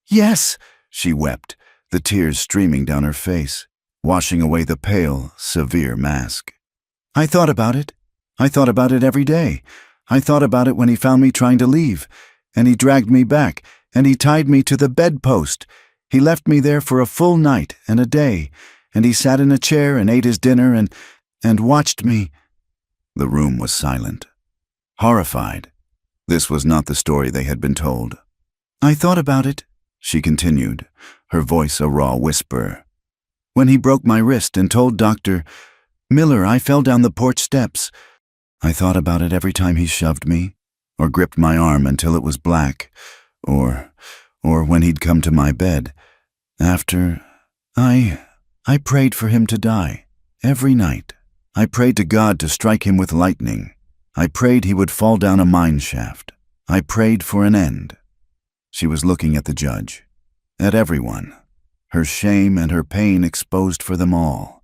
"Yes," she wept, the tears streaming down her face, washing away the pale, severe mask. "I thought about it. I thought about it every day. I thought about it when he found me trying to leave, and he dragged me back, and he tied me to the bedpost. He left me there for a full night and a day, and he sat in a chair and ate his dinner and watched me." The room was silent, horrified. This was not the story they had been told. "I thought about it," she continued, her voice a raw whisper. "When he broke my wrist and told Dr. Miller I fell down the porch steps. I thought about it every time he shoved me, or gripped my arm until it was black, or when he'd come to my bed. After, I prayed for him to die, every night. I prayed to God to strike him with lightning. I prayed he would fall down a mine shaft. I prayed for an end." She was looking at the judge, at everyone, her shame and her pain exposed for them all.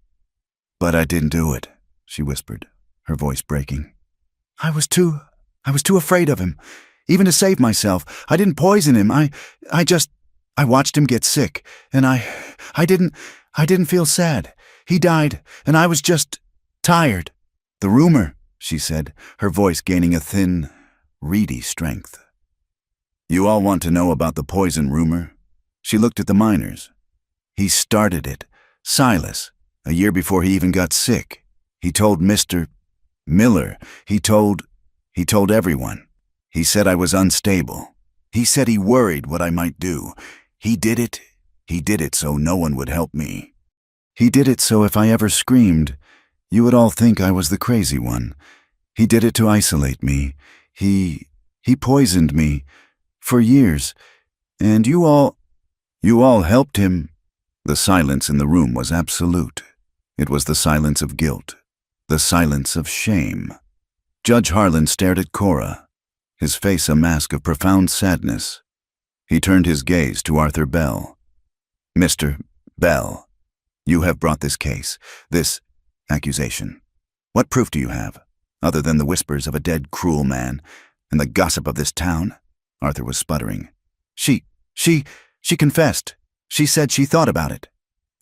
"But I didn't do it," she whispered, her voice breaking. I was too afraid of him, even to save myself. I didn't poison him. I watched him get sick, and I didn't feel sad. He died, and I was just tired." "The rumor," she said, her voice gaining a thin, reedy strength. "You all want to know about the poison rumor?" She looked at the miners. "He started it. Silas, a year before he even got sick. He told Mr. Miller. He told everyone. He said I was unstable. He said he worried what I might do. He did it so no one would help me. He did it so if I ever screamed, you would all think I was the crazy one. He did it to isolate me. He poisoned me for years, and you all helped him." The silence in the room was absolute. It was the silence of guilt, the silence of shame. Judge Harlan stared at Cora, his face a mask of profound sadness. He turned his gaze to Arthur Bell. "Mr. Bell, you have brought this case, this accusation. What proof do you have, other than the whispers of a dead, cruel man and the gossip of this town?" Arthur was sputtering. She confessed. She said she thought about it.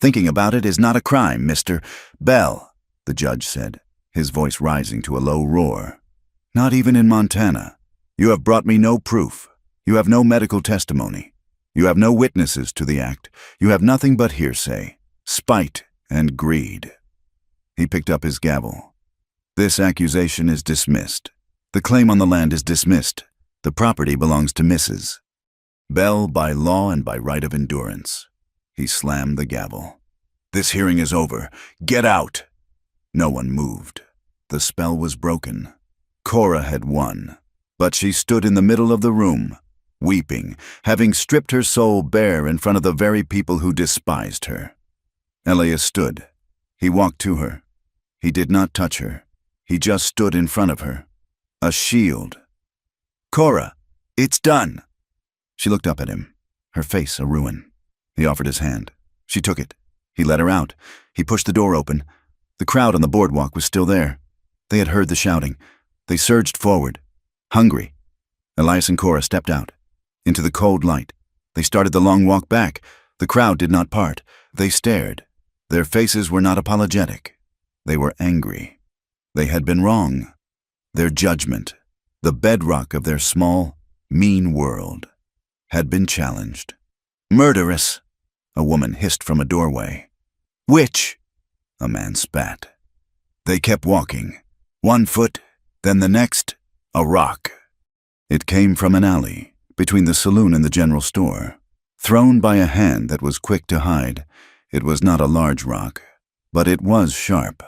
"Thinking about it is not a crime, Mr. Bell," the judge said, his voice rising to a low roar. "Not even in Montana. You have brought me no proof. You have no medical testimony. You have no witnesses to the act. You have nothing but hearsay, spite, and greed." He picked up his gavel. "This accusation is dismissed. The claim on the land is dismissed. The property belongs to Mrs. Bell by law and by right of endurance." He slammed the gavel. "This hearing is over. Get out!" No one moved. The spell was broken. Cora had won, but she stood in the middle of the room, weeping, having stripped her soul bare in front of the very people who despised her. Elias stood. He walked to her. He did not touch her. He just stood in front of her. A shield. "Cora, it's done." She looked up at him, her face a ruin. He offered his hand. She took it. He let her out. He pushed the door open. The crowd on the boardwalk was still there. They had heard the shouting. They surged forward, hungry. Elias and Cora stepped out, into the cold light. They started the long walk back. The crowd did not part. They stared. Their faces were not apologetic. They were angry. They had been wrong. Their judgment, the bedrock of their small, mean world, had been challenged. "Murderess!" a woman hissed from a doorway. "Witch!" a man spat. They kept walking. 1 foot, then the next, a rock. It came from an alley, between the saloon and the general store. Thrown by a hand that was quick to hide, it was not a large rock, but it was sharp.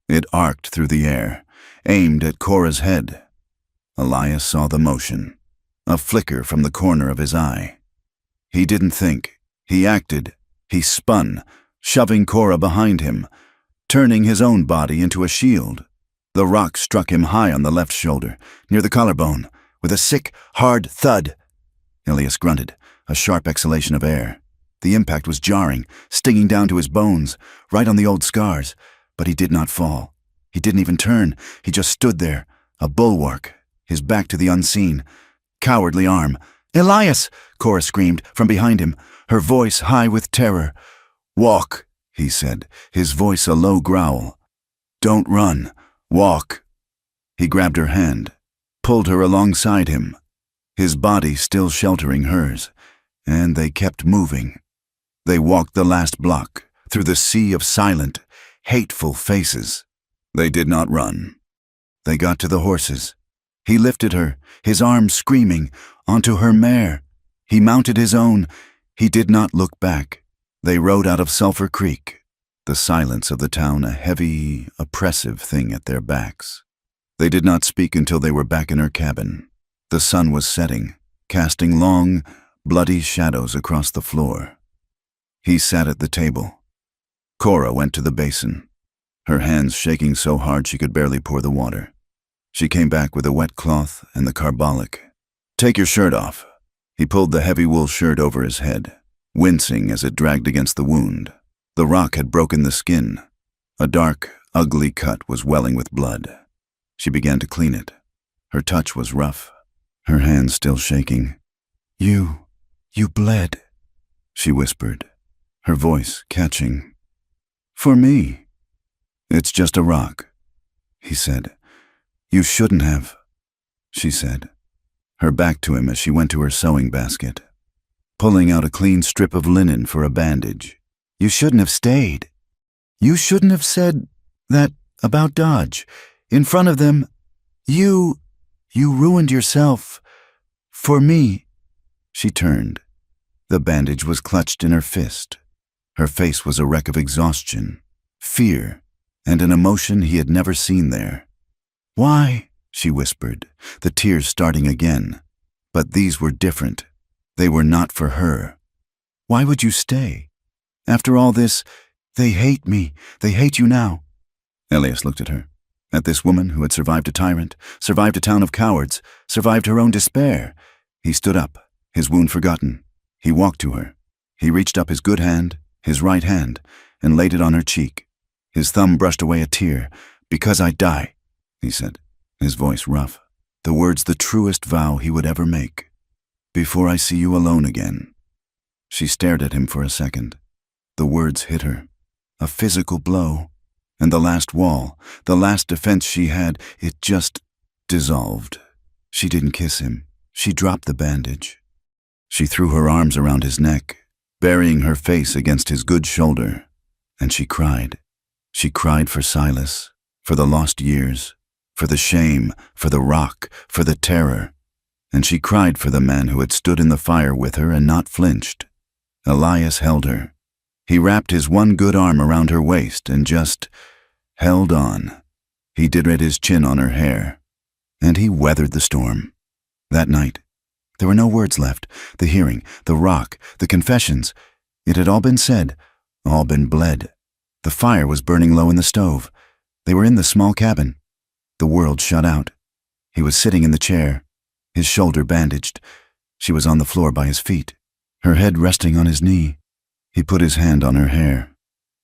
It arced through the air, aimed at Cora's head. Elias saw the motion, a flicker from the corner of his eye. He didn't think. He acted. He spun, shoving Cora behind him, turning his own body into a shield. The rock struck him high on the left shoulder, near the collarbone, with a sick, hard thud. Elias grunted, a sharp exhalation of air. The impact was jarring, stinging down to his bones, right on the old scars, but he did not fall. He didn't even turn. He just stood there, a bulwark, his back to the unseen. Cowardly arm. "Elias!" Cora screamed from behind him, her voice high with terror. "Walk," he said, his voice a low growl. "Don't run. Walk." He grabbed her hand, pulled her alongside him, his body still sheltering hers, and they kept moving. They walked the last block, through the sea of silent, hateful faces. They did not run. They got to the horses. He lifted her, his arms screaming, onto her mare. He mounted his own. He did not look back. They rode out of Sulphur Creek, the silence of the town a heavy, oppressive thing at their backs. They did not speak until they were back in her cabin. The sun was setting, casting long, bloody shadows across the floor. He sat at the table. Cora went to the basin, her hands shaking so hard she could barely pour the water. She came back with a wet cloth and the carbolic. "Take your shirt off." He pulled the heavy wool shirt over his head, wincing as it dragged against the wound. The rock had broken the skin. A dark, ugly cut was welling with blood. She began to clean it. Her touch was rough, her hands still shaking. You bled," she whispered, her voice catching. "For me." "It's just a rock," he said. "You shouldn't have," she said, her back to him as she went to her sewing basket, pulling out a clean strip of linen for a bandage. "You shouldn't have stayed. You shouldn't have said that about Dodge. In front of them, you ruined yourself. For me." She turned. The bandage was clutched in her fist. Her face was a wreck of exhaustion, fear, and an emotion he had never seen there. "Why?" she whispered, the tears starting again. But these were different. They were not for her. "Why would you stay? After all this, they hate me. They hate you now." Elias looked at her, at this woman who had survived a tyrant, survived a town of cowards, survived her own despair. He stood up, his wound forgotten. He walked to her. He reached up his good hand, his right hand, and laid it on her cheek. His thumb brushed away a tear. "Because I die," he said, his voice rough, the words the truest vow he would ever make. "Before I see you alone again." She stared at him for a second. The words hit her, a physical blow, and the last wall, the last defense she had, it just dissolved. She didn't kiss him. She dropped the bandage. She threw her arms around his neck, burying her face against his good shoulder, and she cried. She cried for Silas, for the lost years, for the shame, for the rock, for the terror, and she cried for the man who had stood in the fire with her and not flinched. Elias held her. He wrapped his one good arm around her waist and just held on. He did rid his chin on her hair, and he weathered the storm. That night, there were no words left. The hearing, the rock, the confessions, it had all been said, all been bled. The fire was burning low in the stove. They were in the small cabin. The world shut out. He was sitting in the chair, his shoulder bandaged. She was on the floor by his feet, her head resting on his knee. He put his hand on her hair.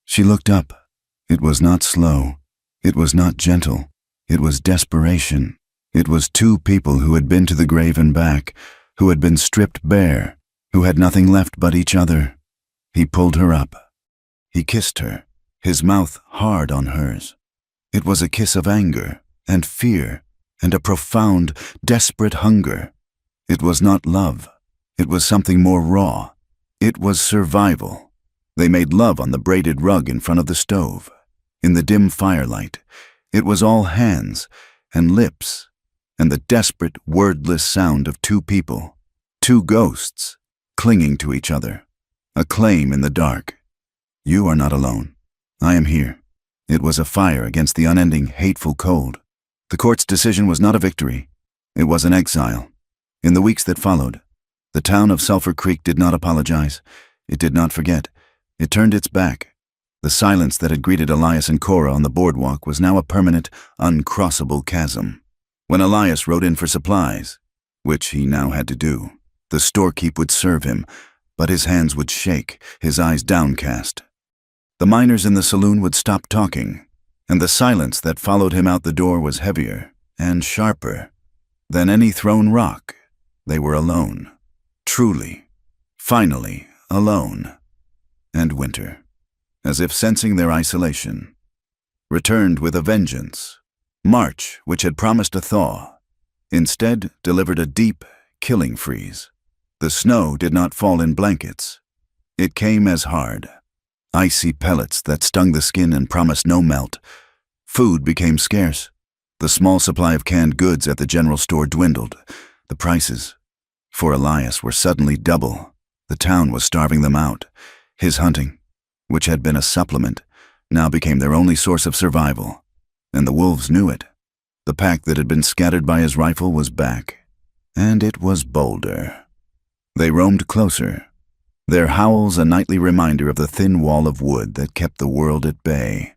She looked up. It was not slow. It was not gentle. It was desperation. It was two people who had been to the grave and back, who had been stripped bare, who had nothing left but each other. He pulled her up. He kissed her, his mouth hard on hers. It was a kiss of anger and fear and a profound, desperate hunger. It was not love. It was something more raw. It was survival. They made love on the braided rug in front of the stove. In the dim firelight, it was all hands and lips and the desperate, wordless sound of two people, two ghosts, clinging to each other. A claim in the dark. You are not alone. I am here. It was a fire against the unending, hateful cold. The court's decision was not a victory. It was an exile. In the weeks that followed, the town of Sulphur Creek did not apologize. It did not forget. It turned its back. The silence that had greeted Elias and Cora on the boardwalk was now a permanent, uncrossable chasm. When Elias rode in for supplies, which he now had to do, the storekeep would serve him, but his hands would shake, his eyes downcast. The miners in the saloon would stop talking, and the silence that followed him out the door was heavier and sharper than any thrown rock. They were alone. Truly, finally alone. And winter, as if sensing their isolation, returned with a vengeance. March, which had promised a thaw, instead delivered a deep, killing freeze. The snow did not fall in blankets. It came as hard, icy pellets that stung the skin and promised no melt. Food became scarce. The small supply of canned goods at the general store dwindled. The prices for Elias were suddenly double. The town was starving them out. His hunting, which had been a supplement, now became their only source of survival. And the wolves knew it. The pack that had been scattered by his rifle was back, and it was bolder. They roamed closer, their howls a nightly reminder of the thin wall of wood that kept the world at bay.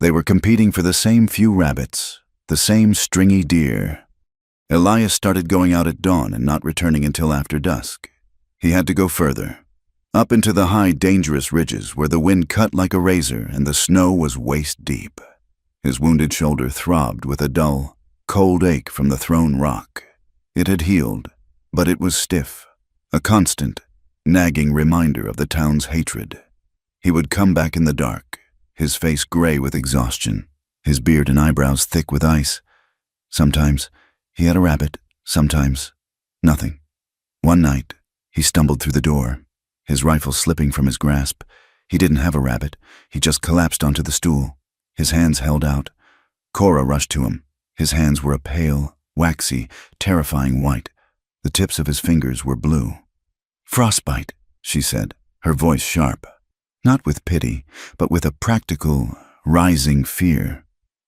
They were competing for the same few rabbits, the same stringy deer. Elias started going out at dawn and not returning until after dusk. He had to go further, up into the high, dangerous ridges where the wind cut like a razor and the snow was waist-deep. His wounded shoulder throbbed with a dull, cold ache from the thrown rock. It had healed, but it was stiff, a constant, nagging reminder of the town's hatred. He would come back in the dark, his face gray with exhaustion, his beard and eyebrows thick with ice. Sometimes he had a rabbit, sometimes nothing. One night, he stumbled through the door, his rifle slipping from his grasp. He didn't have a rabbit. He just collapsed onto the stool, his hands held out. Cora rushed to him. His hands were a pale, waxy, terrifying white. The tips of his fingers were blue. "Frostbite," she said, her voice sharp, not with pity, but with a practical, rising fear.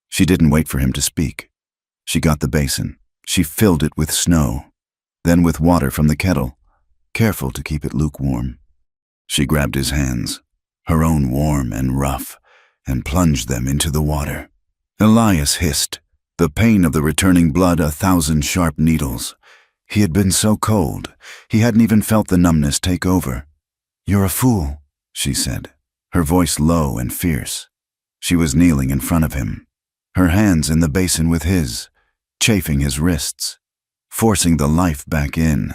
She didn't wait for him to speak. She got the basin. She filled it with snow, then with water from the kettle, careful to keep it lukewarm. She grabbed his hands, her own warm and rough, and plunged them into the water. Elias hissed, the pain of the returning blood 1,000 sharp needles. He had been so cold, he hadn't even felt the numbness take over. "You're a fool," she said, her voice low and fierce. She was kneeling in front of him, her hands in the basin with his, chafing his wrists, forcing the life back in.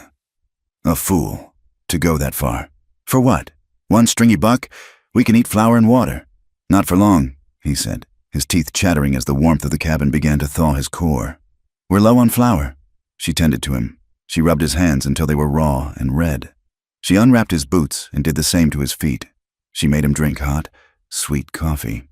A fool, to go that far. For what? One stringy buck? We can eat flour and water. Not for long, he said, his teeth chattering as the warmth of the cabin began to thaw his core. We're low on flour. She tended to him. She rubbed his hands until they were raw and red. She unwrapped his boots and did the same to his feet. She made him drink hot, sweet coffee.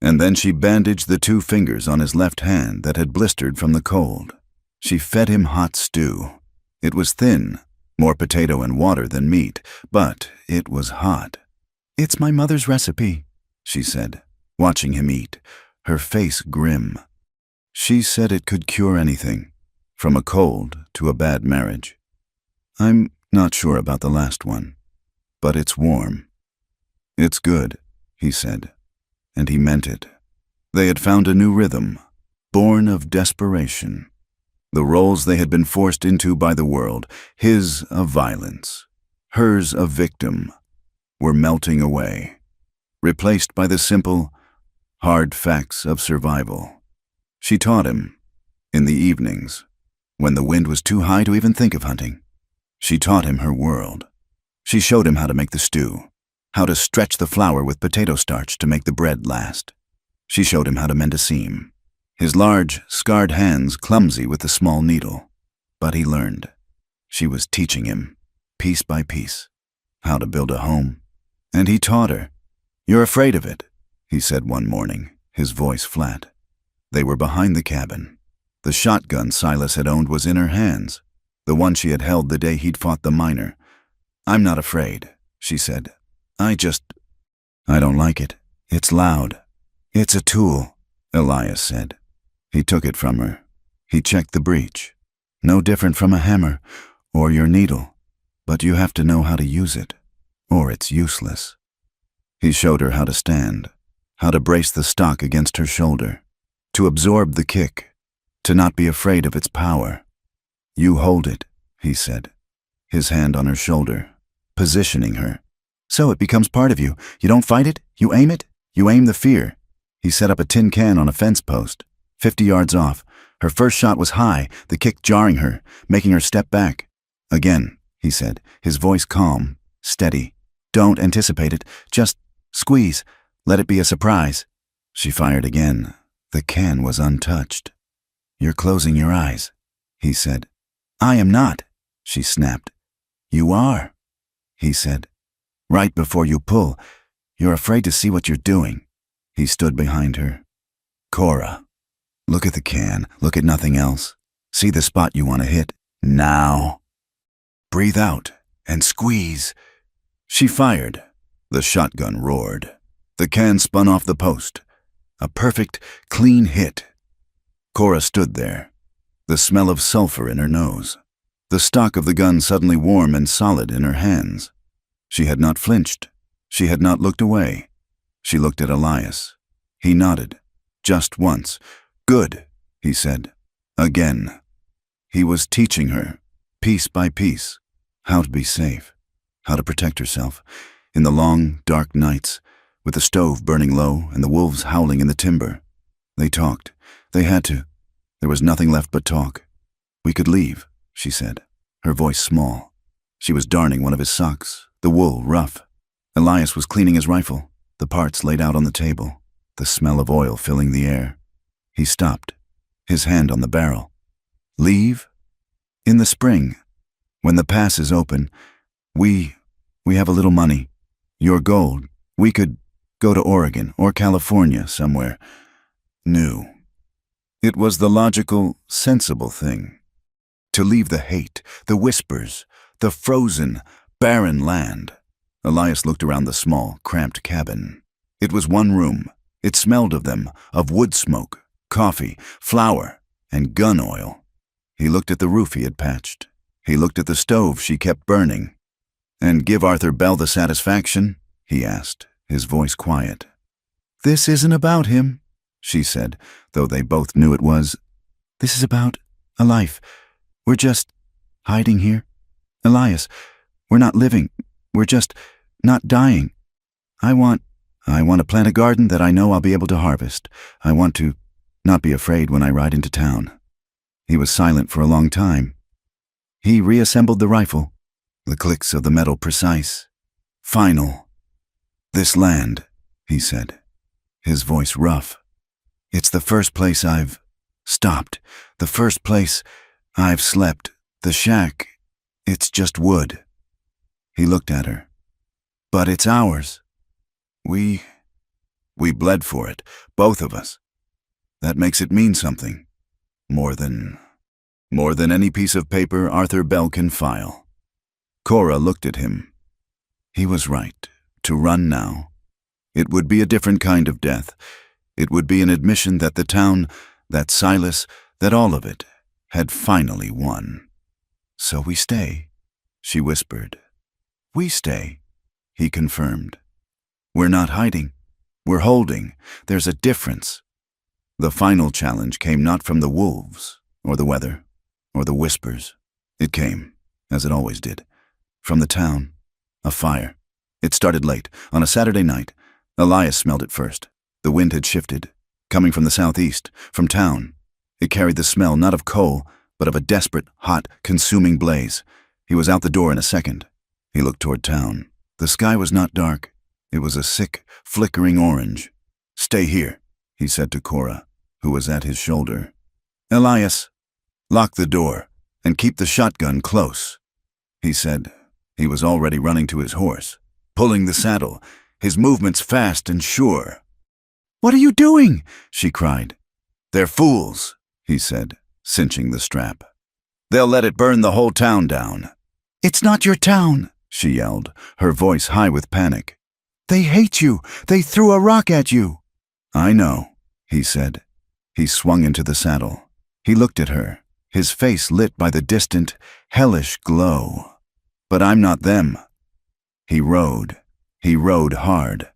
And then she bandaged the 2 fingers on his left hand that had blistered from the cold. She fed him hot stew. It was thin, more potato and water than meat, but it was hot. "It's my mother's recipe," she said, watching him eat, her face grim. She said it could cure anything, from a cold to a bad marriage. I'm not sure about the last one, but it's warm. It's good, he said, and he meant it. They had found a new rhythm, born of desperation. The roles they had been forced into by the world, his of violence, hers of victim, were melting away, replaced by the simple, hard facts of survival. She taught him, in the evenings, when the wind was too high to even think of hunting. She taught him her world. She showed him how to make the stew, how to stretch the flour with potato starch to make the bread last. She showed him how to mend a seam, his large, scarred hands clumsy with the small needle. But he learned. She was teaching him, piece by piece, how to build a home. And he taught her. "You're afraid of it," he said one morning, his voice flat. They were behind the cabin. The shotgun Silas had owned was in her hands, the one she had held the day he'd fought the miner. "I'm not afraid," she said. I don't like it. It's loud." "It's a tool," Elias said. He took it from her. He checked the breech. "No different from a hammer or your needle, but you have to know how to use it, or it's useless." He showed her how to stand, how to brace the stock against her shoulder, to absorb the kick, to not be afraid of its power. "You hold it," he said, his hand on her shoulder, positioning her. "So it becomes part of you. You don't fight it, you aim it, you aim the fear." He set up a tin can on a fence post, 50 yards off. Her first shot was high, the kick jarring her, making her step back. "Again," he said, his voice calm, steady. "Don't anticipate it, just squeeze. Let it be a surprise." She fired again. The can was untouched. "You're closing your eyes," he said. "I am not," she snapped. "You are," he said. "Right before you pull, you're afraid to see what you're doing." He stood behind her. "Cora, look at the can, look at nothing else. See the spot you want to hit, now. Breathe out and squeeze." She fired. The shotgun roared. The can spun off the post. A perfect, clean hit. Cora stood there, the smell of sulfur in her nose, the stock of the gun suddenly warm and solid in her hands. She had not flinched. She had not looked away. She looked at Elias. He nodded, just once. "Good," he said. Again. He was teaching her, piece by piece, how to be safe, how to protect herself, in the long, dark nights, with the stove burning low and the wolves howling in the timber. They talked. They had to. There was nothing left but talk. "We could leave," she said, her voice small. She was darning one of his socks, the wool rough. Elias was cleaning his rifle, the parts laid out on the table, the smell of oil filling the air. He stopped, his hand on the barrel. "Leave? In the spring, when the pass is open, we have a little money. Your gold. We could go to Oregon or California somewhere new." It was the logical, sensible thing. To leave the hate, the whispers, the frozen, barren land. Elias looked around the small, cramped cabin. It was one room. It smelled of them, of wood smoke, coffee, flour, and gun oil. He looked at the roof he had patched. He looked at the stove she kept burning. "And give Arthur Bell the satisfaction?" he asked, his voice quiet. "This isn't about him," she said, though they both knew it was. "This is about a life. We're just hiding here. Elias, we're not living. We're just not dying. I want to plant a garden that I know I'll be able to harvest. I want to not be afraid when I ride into town." He was silent for a long time. He reassembled the rifle, the clicks of the metal precise. "Final. This land," he said, his voice rough. "It's the first place I've stopped, the first place I've slept. The shack, it's just wood." He looked at her. "But it's ours. We bled for it, both of us. That makes it mean something. More than any piece of paper Arthur Bell can file." Cora looked at him. He was right. To run now. It would be a different kind of death. It would be an admission that the town, that Silas, that all of it, had finally won. "So we stay," she whispered. "We stay," he confirmed. "We're not hiding. We're holding. There's a difference." The final challenge came not from the wolves, or the weather, or the whispers. It came, as it always did, from the town. A fire. It started late, on a Saturday night. Elias smelled it first. The wind had shifted, coming from the southeast, from town. It carried the smell not of coal, but of a desperate, hot, consuming blaze. He was out the door in a second. He looked toward town. The sky was not dark. It was a sick, flickering orange. "Stay here," he said to Cora, who was at his shoulder. "Elias, lock the door and keep the shotgun close," he said. He was already running to his horse, pulling the saddle, his movements fast and sure. "What are you doing?" she cried. "They're fools," he said, cinching the strap. "They'll let it burn the whole town down." "It's not your town," she yelled, her voice high with panic. "They hate you. They threw a rock at you." "I know," he said. He swung into the saddle. He looked at her, his face lit by the distant, hellish glow. "But I'm not them." He rode. He rode hard,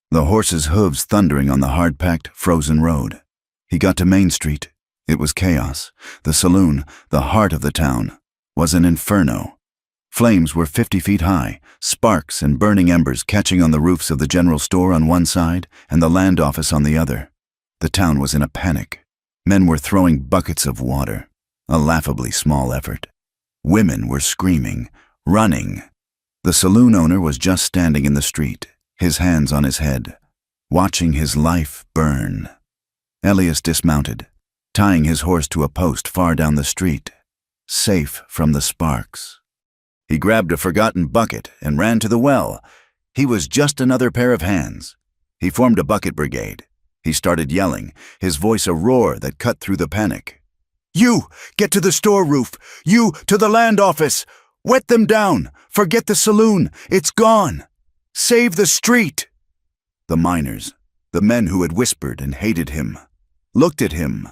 the horse's hooves thundering on the hard-packed, frozen road. He got to Main Street. It was chaos. The saloon, the heart of the town, was an inferno. Flames were 50 feet high, sparks and burning embers catching on the roofs of the general store on one side and the land office on the other. The town was in a panic. Men were throwing buckets of water, a laughably small effort. Women were screaming, running. The saloon owner was just standing in the street, his hands on his head, watching his life burn. Elias dismounted, tying his horse to a post far down the street, safe from the sparks. He grabbed a forgotten bucket and ran to the well. He was just another pair of hands. He formed a bucket brigade. He started yelling, his voice a roar that cut through the panic. "You, get to the store roof! You, to the land office! Wet them down! Forget the saloon! It's gone! Save the street!" The miners, the men who had whispered and hated him, looked at him,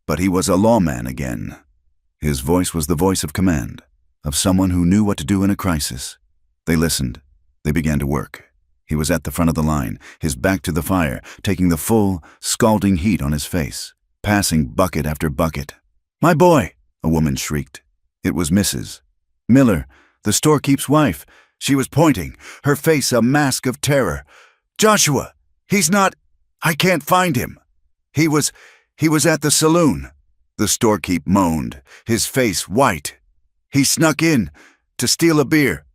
but he was a lawman again. His voice was the voice of command, of someone who knew what to do in a crisis. They listened. They began to work. He was at the front of the line, his back to the fire, taking the full, scalding heat on his face, passing bucket after bucket. "My boy!" a woman shrieked. It was Mrs. Miller, the storekeep's wife. She was pointing, her face a mask of terror. "Joshua! He's not... I can't find him. He was at the saloon." The storekeep moaned, his face white. "He snuck in to steal a beer.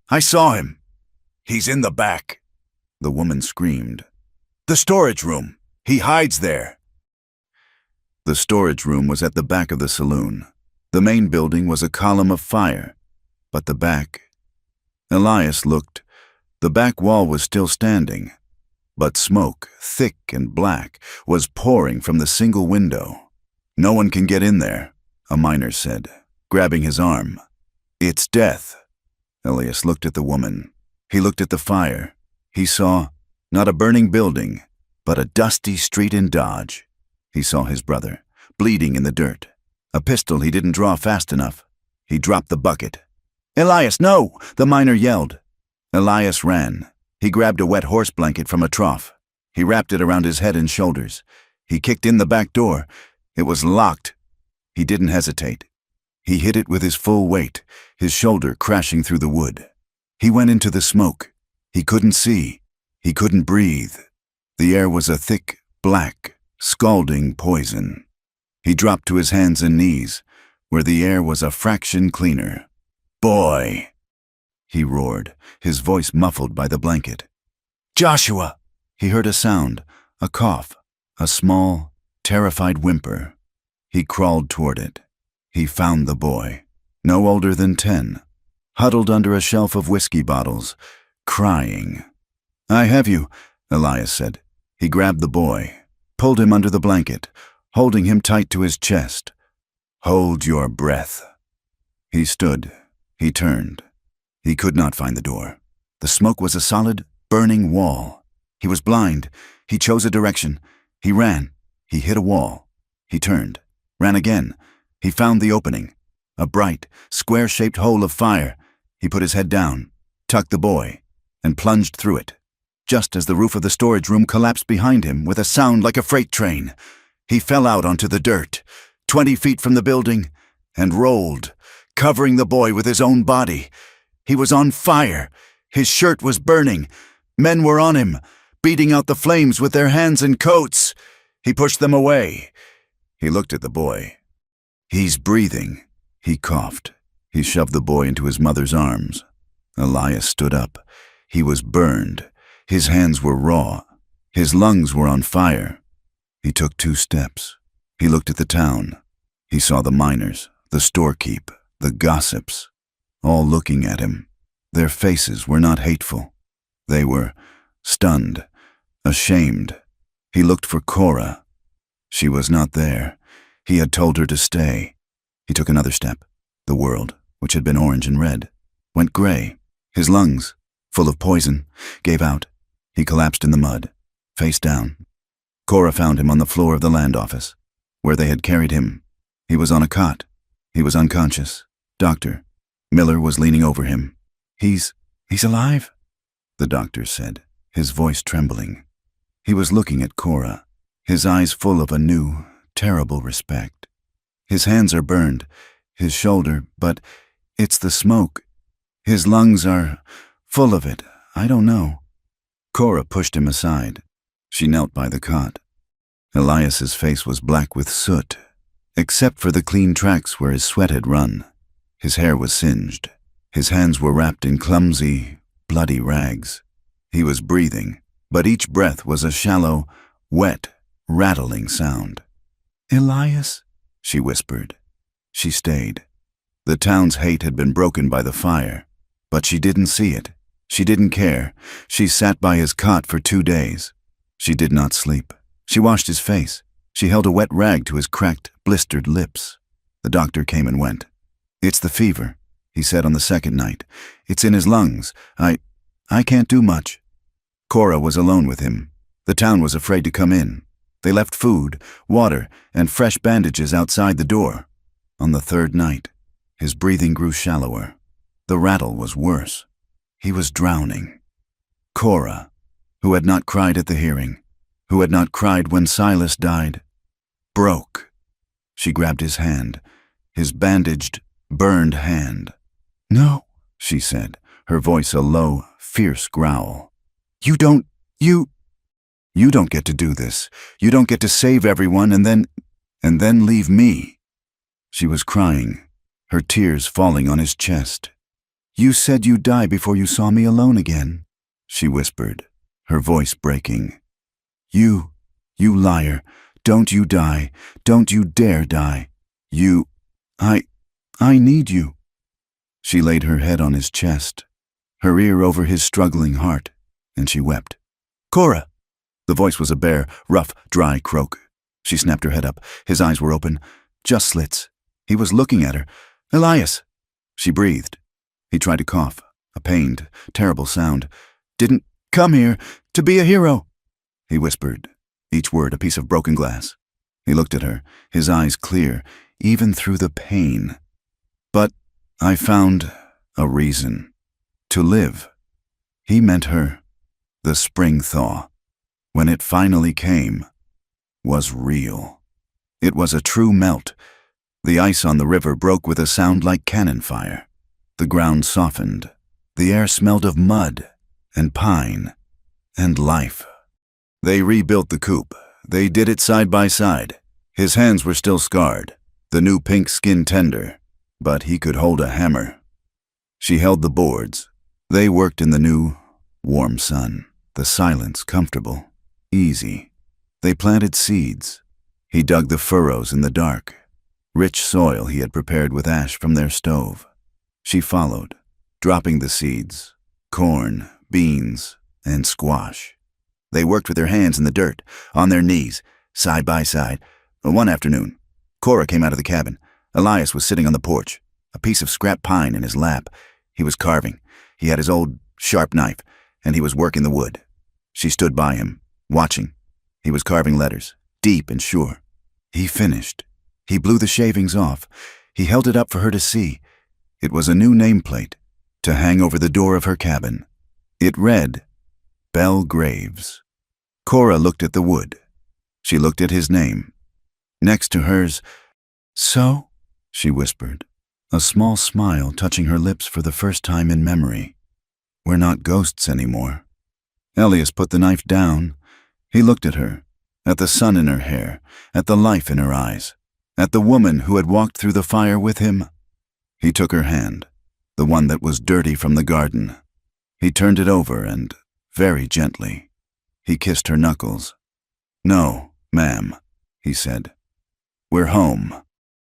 I saw him. He's in the back." The woman screamed. "The storage room. He hides there." The storage room was at the back of the saloon. The main building was a column of fire, but the back... Elias looked. The back wall was still standing, but smoke, thick and black, was pouring from the single window. "No one can get in there," a miner said, grabbing his arm. "It's death." Elias looked at the woman. He looked at the fire. He saw not a burning building, but a dusty street in Dodge. He saw his brother, bleeding in the dirt. A pistol he didn't draw fast enough. He dropped the bucket. "Elias, no!" the miner yelled. Elias ran. He grabbed a wet horse blanket from a trough. He wrapped it around his head and shoulders. He kicked in the back door. It was locked. He didn't hesitate. He hit it with his full weight, his shoulder crashing through the wood. He went into the smoke. He couldn't see. He couldn't breathe. The air was a thick, black, scalding poison. He dropped to his hands and knees, where the air was a fraction cleaner. "Boy!" he roared, his voice muffled by the blanket. "Joshua!" He heard a sound, a cough, a small, terrified whimper. He crawled toward it. He found the boy, no older than 10, huddled under a shelf of whiskey bottles, crying. "I have you," Elias said. He grabbed the boy, pulled him under the blanket, holding him tight to his chest. "Hold your breath." He stood. He turned. He could not find the door. The smoke was a solid, burning wall. He was blind. He chose a direction. He ran. He hit a wall. He turned. Ran again. He found the opening. A bright, square-shaped hole of fire. He put his head down, tucked the boy, and plunged through it. Just as the roof of the storage room collapsed behind him with a sound like a freight train, he fell out onto the dirt, 20 feet from the building, and rolled, covering the boy with his own body. He was on fire. His shirt was burning. Men were on him, beating out the flames with their hands and coats. He pushed them away. He looked at the boy. "He's breathing." He coughed. He shoved the boy into his mother's arms. Elias stood up. He was burned. His hands were raw. His lungs were on fire. He took 2 steps. He looked at the town. He saw the miners, the storekeep, the gossips, all looking at him. Their faces were not hateful. They were stunned, ashamed. He looked for Cora. She was not there. He had told her to stay. He took another step. The world, which had been orange and red, went gray. His lungs, full of poison, gave out. He collapsed in the mud, face down. Cora found him on the floor of the land office, where they had carried him. He was on a cot. He was unconscious. Doctor. Miller was leaning over him. He's alive, the doctor said, his voice trembling. He was looking at Cora, his eyes full of a new, terrible respect. His hands are burned, his shoulder, but it's the smoke. His lungs are full of it. I don't know. Cora pushed him aside. She knelt by the cot. Elias's face was black with soot, except for the clean tracks where his sweat had run. His hair was singed. His hands were wrapped in clumsy, bloody rags. He was breathing, but each breath was a shallow, wet, rattling sound. "Elias," she whispered. She stayed. The town's hate had been broken by the fire, but she didn't see it. She didn't care. She sat by his cot for 2 days. She did not sleep. She washed his face. She held a wet rag to his cracked, blistered lips. The doctor came and went. "It's the fever," he said on the second night. "It's in his lungs. I can't do much." Cora was alone with him. The town was afraid to come in. They left food, water, and fresh bandages outside the door. On the 3rd night, his breathing grew shallower. The rattle was worse. He was drowning. Cora, who had not cried at the hearing, who had not cried when Silas died, broke. She grabbed his hand, his bandaged, burned hand. "No," she said, her voice a low, fierce growl. You don't get to do this. You don't get to save everyone and then leave me." She was crying, her tears falling on his chest. "You said you'd die before you saw me alone again," she whispered, her voice breaking. You liar. Don't you die. Don't you dare die. I need you." She laid her head on his chest, her ear over his struggling heart, and she wept. "Cora!" The voice was a bare, rough, dry croak. She snapped her head up. His eyes were open, just slits. He was looking at her. "Elias!" She breathed. He tried to cough, a pained, terrible sound. "Didn't come here to be a hero," he whispered, each word a piece of broken glass. He looked at her, his eyes clear, even through the pain. "But I found a reason to live." He meant her. The spring thaw, when it finally came, was real. It was a true melt. The ice on the river broke with a sound like cannon fire. The ground softened. The air smelled of mud and pine and life. They rebuilt the coop. They did it side by side. His hands were still scarred, the new pink skin tender, but he could hold a hammer. She held the boards. They worked in the new, warm sun, the silence comfortable, easy. They planted seeds. He dug the furrows in the dark, rich soil he had prepared with ash from their stove. She followed, dropping the seeds, corn, beans, and squash. They worked with their hands in the dirt, on their knees, side by side. One afternoon, Cora came out of the cabin. Elias was sitting on the porch, a piece of scrap pine in his lap. He was carving. He had his old, sharp knife, and he was working the wood. She stood by him, watching. He was carving letters, deep and sure. He finished. He blew the shavings off. He held it up for her to see. It was a new nameplate, to hang over the door of her cabin. It read, Belle Graves. Cora looked at the wood. She looked at his name. Next to hers, "So?" she whispered, a small smile touching her lips for the first time in memory. "We're not ghosts anymore." Elias put the knife down. He looked at her, at the sun in her hair, at the life in her eyes, at the woman who had walked through the fire with him. He took her hand, the one that was dirty from the garden. He turned it over and very gently. He kissed her knuckles. "No, ma'am," he said. "We're home."